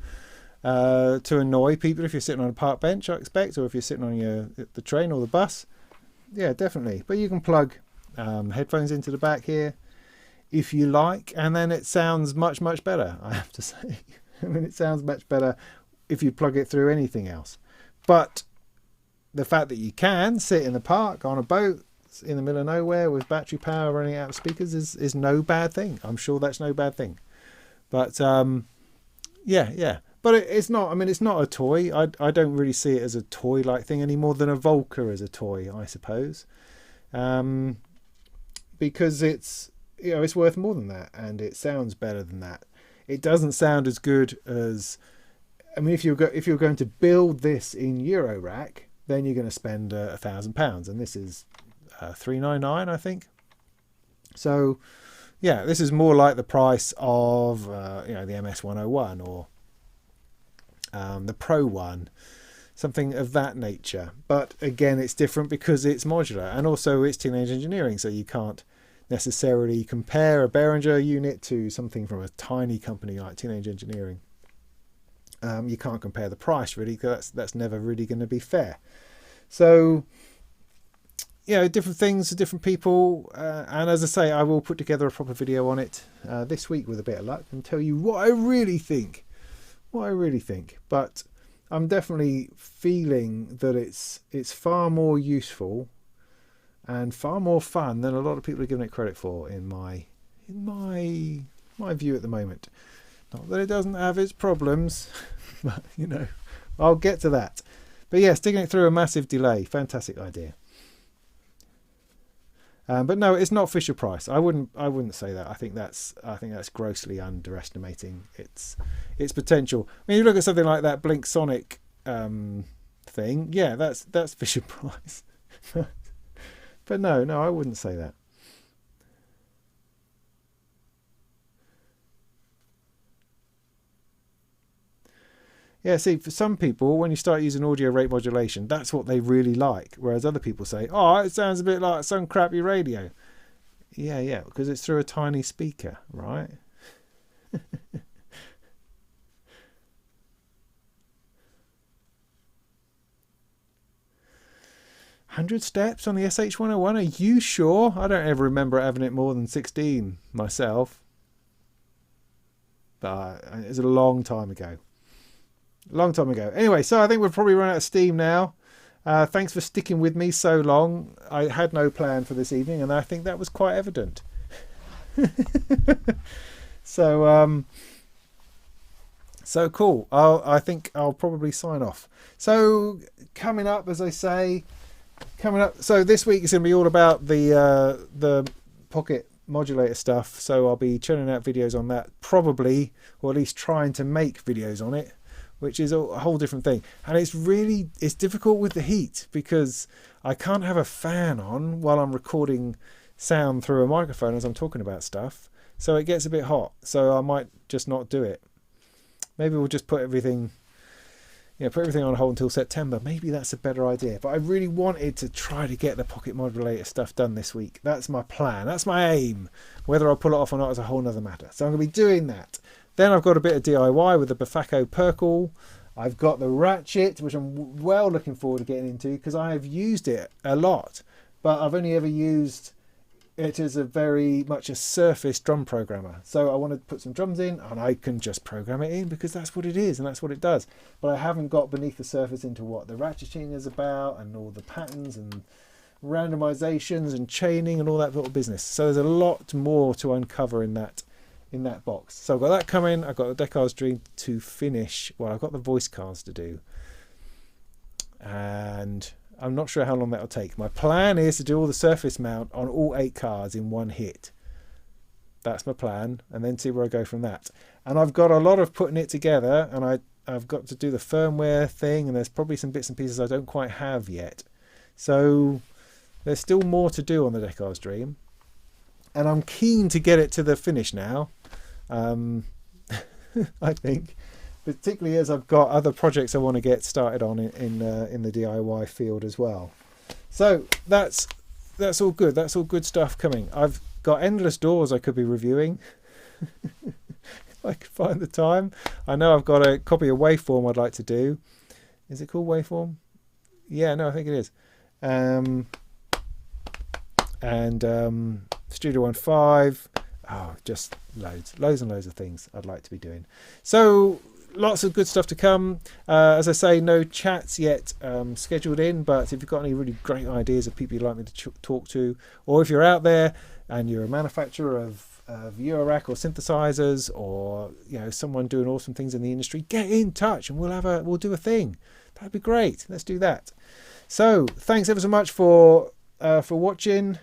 annoy people if you're sitting on a park bench, I expect, or if you're sitting on the train or the bus. Yeah, definitely. But you can plug headphones into the back here if you like, and then it sounds much better, I have to say. I mean, it sounds much better if you plug it through anything else. But the fact that you can sit in the park on a boat in the middle of nowhere with battery power running out of speakers is no bad thing. I'm sure that's no bad thing. But yeah. But it's not. I mean, it's not a toy. I don't really see it as a toy-like thing any more than a Volca is a toy, I suppose. Because it's worth more than that, and it sounds better than that. It doesn't sound as good as. I mean, if you're going to build this in Eurorack, then you're going to spend £1,000, and this is $399, I think. So, yeah, this is more like the price of the MS-101 or the Pro one, something of that nature. But again, it's different because it's modular, and also it's Teenage Engineering, so you can't necessarily compare a Behringer unit to something from a tiny company like Teenage Engineering. You can't compare the price really, because that's never really going to be fair. So, different things for different people, and as I say, I will put together a proper video on it this week with a bit of luck and tell you what I really think. But I'm definitely feeling that it's far more useful and far more fun than a lot of people are giving it credit for in my view at the moment. Not that it doesn't have its problems, but I'll get to that. But yeah, sticking it through a massive delay, fantastic idea. But no, it's not Fisher Price. I wouldn't say that. I think that's grossly underestimating its potential. I mean, you look at something like that Blink Sonic thing. Yeah, that's Fisher Price. But no, I wouldn't say that. Yeah, see, for some people, when you start using audio rate modulation, that's what they really like. Whereas other people say, oh, it sounds a bit like some crappy radio. Yeah, because it's through a tiny speaker, right? 100 steps on the SH-101? Are you sure? I don't ever remember having it more than 16 myself. but it was a long time ago. Long time ago. Anyway, so I think we've probably run out of steam now. Thanks for sticking with me so long. I had no plan for this evening, and I think that was quite evident. So cool. I think I'll probably sign off. So coming up, as I say, so this week is going to be all about the Pocket Modulator stuff. So I'll be churning out videos on that, probably, or at least trying to make videos on it, which is a whole different thing. And it's difficult with the heat, because I can't have a fan on while I'm recording sound through a microphone as I'm talking about stuff. So it gets a bit hot. So I might just not do it. Maybe we'll just put everything on hold until September. Maybe that's a better idea. But I really wanted to try to get the Pocket Modulator stuff done this week. That's my plan. That's my aim. Whether I'll pull it off or not is a whole nother matter. So I'm going to be doing that. Then I've got a bit of DIY with the Befacco Perkle. I've got the Ratchet, which I'm well looking forward to getting into, because I have used it a lot. But I've only ever used it as a very much a surface drum programmer. So I want to put some drums in, and I can just program it in, because that's what it is and that's what it does. But I haven't got beneath the surface into what the ratcheting is about, and all the patterns and randomizations and chaining and all that little business. So there's a lot more to uncover in that box. So I've got that coming. I've got the Decals Dream to finish. Well, I've got the voice cards to do, and I'm not sure how long that'll take. My plan is to do all the surface mount on all 8 cards in one hit. That's my plan, and then see where I go from that. And I've got a lot of putting it together, and I've got to do the firmware thing, and there's probably some bits and pieces I don't quite have yet. So there's still more to do on the Decals Dream, and I'm keen to get it to the finish now. I think, particularly as I've got other projects I want to get started on in the DIY field as well. So that's all good. That's all good stuff coming. I've got endless doors I could be reviewing if I could find the time. I know I've got a copy of Waveform I'd like to do. Is it called Waveform? Yeah, no, I think it is. And Studio One 5. Oh, just loads and loads of things I'd like to be doing. So lots of good stuff to come. As I say, no chats yet scheduled in, but if you've got any really great ideas of people you'd like me to talk to, or if you're out there and you're a manufacturer of Eurorack or synthesizers, or someone doing awesome things in the industry, get in touch and we'll do a thing. That'd be great. Let's do that. So thanks ever so much for watching.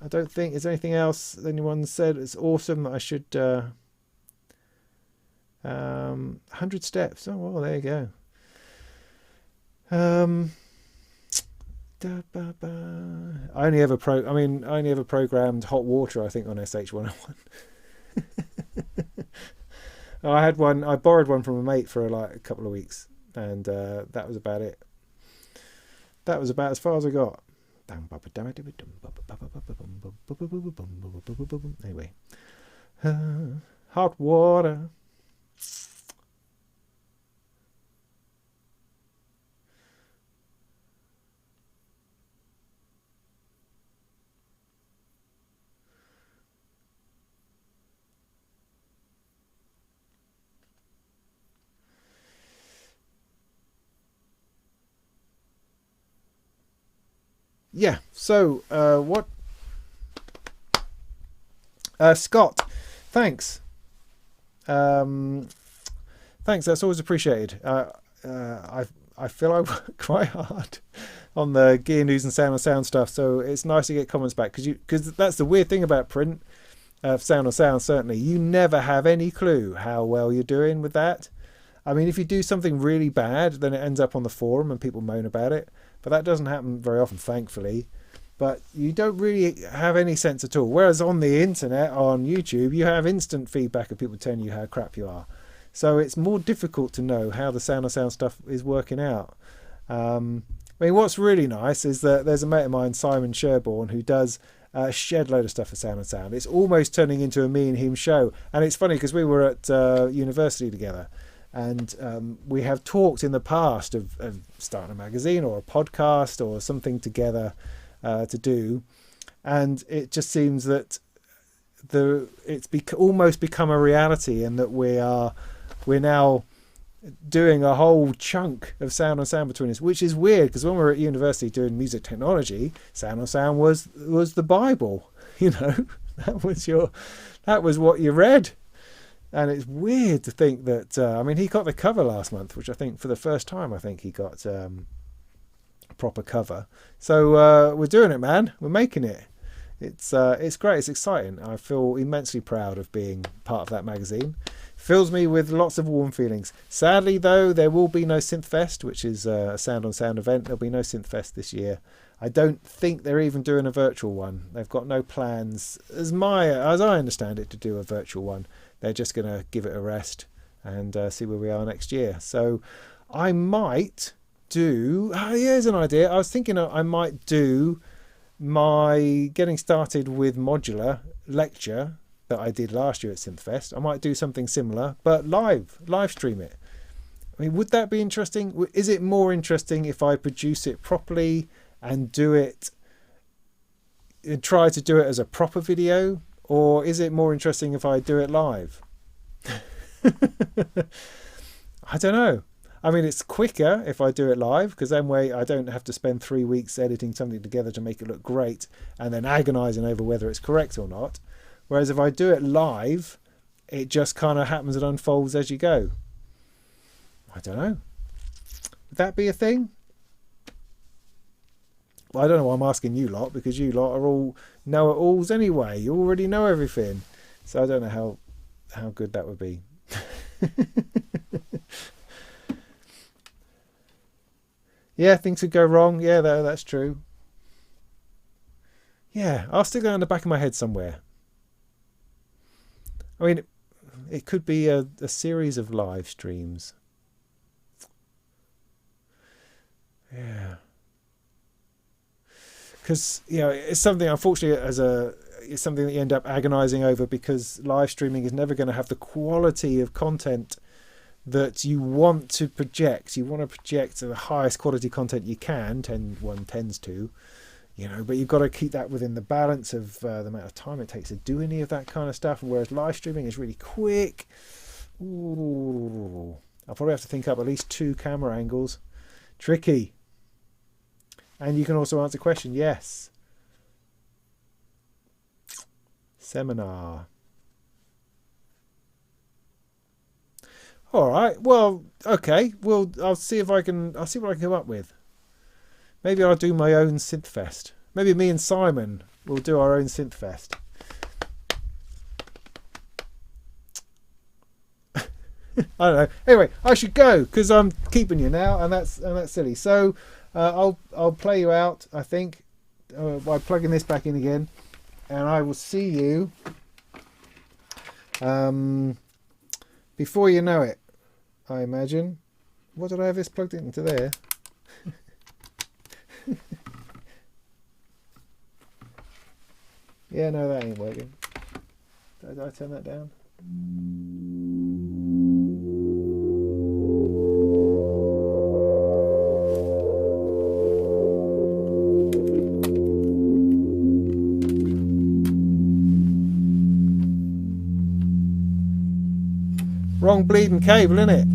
I don't think there's anything else anyone said it's awesome that I should 100 steps. Oh well, there you go. I only ever programmed hot water, I think, on SH101. I borrowed one from a mate for like a couple of weeks, and that was about it. That was about as far as I got. Anyway, hot water. Yeah, so what Scott, thanks, that's always appreciated. I feel I work quite hard on the gear news and sound stuff, so it's nice to get comments back, because that's the weird thing about print, sound certainly, you never have any clue how well you're doing with that. I mean, if you do something really bad, then it ends up on the forum and people moan about it. But that doesn't happen very often, thankfully. But you don't really have any sense at all. Whereas on the internet, on YouTube, you have instant feedback of people telling you how crap you are. So it's more difficult to know how the sound stuff is working out. I mean, what's really nice is that there's a mate of mine, Simon Sherborne, who does a shed load of stuff for sound. It's almost turning into a me and him show. And it's funny because we were at university together. And we have talked in the past of starting a magazine or a podcast or something together to do. And it just seems that almost become a reality, and that we're now doing a whole chunk of sound on sound between us, which is weird because when we were at university doing music technology, sound on sound was the Bible, you know. that was what you read. And it's weird to think that I mean, he got the cover last month, which I think for the first time I think he got a proper cover. So we're doing it, man. We're making it. It's great. It's exciting. I feel immensely proud of being part of that magazine. Fills me with lots of warm feelings. Sadly, though, there will be no Synth Fest, which is a sound on sound event. There'll be no Synth Fest this year. I don't think they're even doing a virtual one. They've got no plans, as I understand it, to do a virtual one. They're just going to give it a rest and see where we are next year. So I might do... here's an idea. I was thinking I might do my getting started with Modular lecture that I did last year at Synthfest. I might do something similar, but live stream it. I mean, would that be interesting? Is it more interesting if I produce it properly and do it and try to do it as a proper video, or is it more interesting if I do it live? I don't know. I mean, it's quicker if I do it live, because then I don't have to spend 3 weeks editing something together to make it look great and then agonizing over whether it's correct or not. Whereas if I do it live, it just kind of happens and unfolds as you go. I don't know. Would that be a thing? Well, I don't know why I'm asking you lot, because you lot are all know-it-alls anyway. You already know everything. So I don't know how good that would be. Yeah, things could go wrong. Yeah, that's true. Yeah, I'll stick that in the back of my head somewhere. I mean, it could be a series of live streams. Yeah. Because, you know, it's something, unfortunately, it's something that you end up agonizing over, because live streaming is never going to have the quality of content that you want to project. You want to project the highest quality content you can, one tends to, you know, but you've got to keep that within the balance of the amount of time it takes to do any of that kind of stuff. And whereas live streaming is really quick, ooh, I'll probably have to think up at least 2 camera angles. Tricky. And you can also answer question, yes. Seminar. All right. Well, okay. Well, I'll see what I can come up with. Maybe I'll do my own synth fest. Maybe me and Simon will do our own synth fest. I don't know. Anyway, I should go because I'm keeping you now, and that's silly. So I'll play you out, I think, by plugging this back in again, and I will see you before you know it, I imagine. What did I have this plugged into there? Yeah, no, that ain't working. Did I turn that down? Wrong bleeding cable, innit?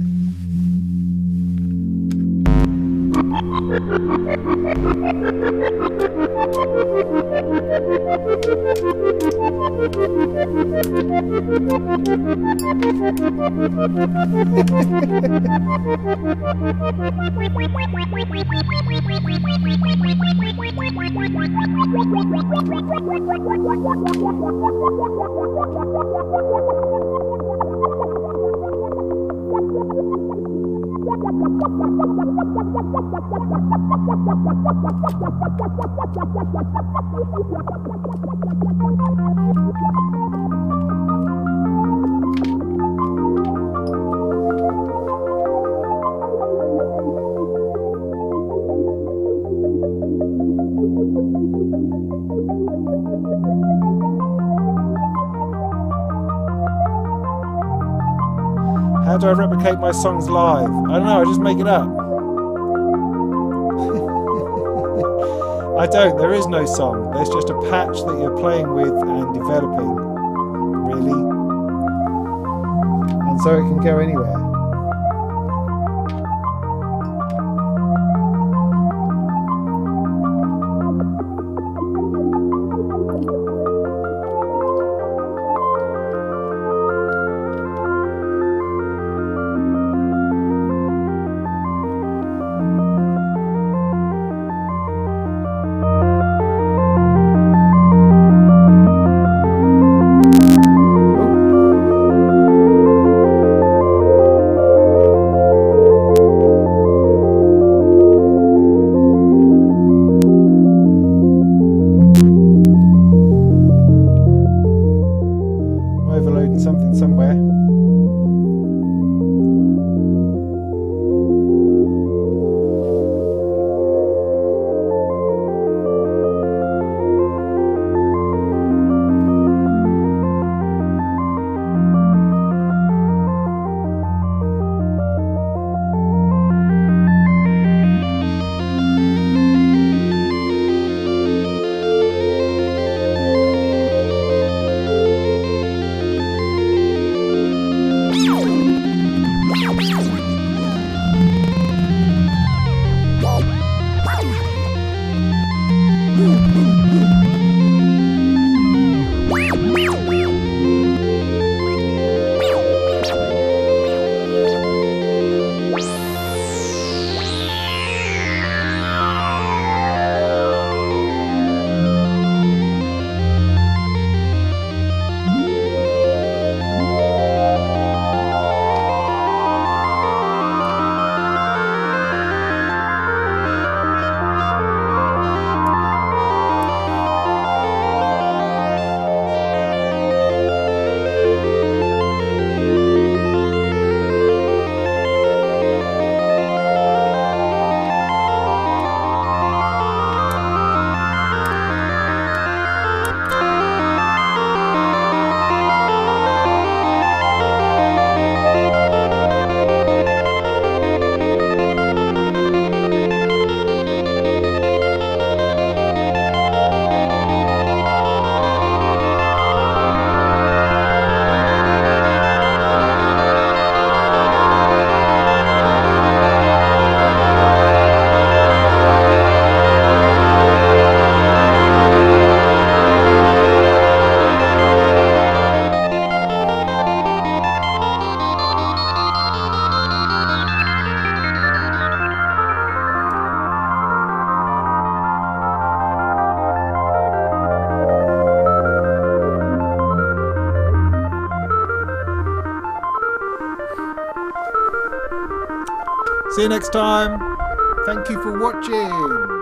How do I replicate my songs live? I don't know, I just make it up. I don't, there is no song. There's just a patch that you're playing with and developing. so it can go anywhere. Overloading something somewhere. See you next time. Thank you for watching.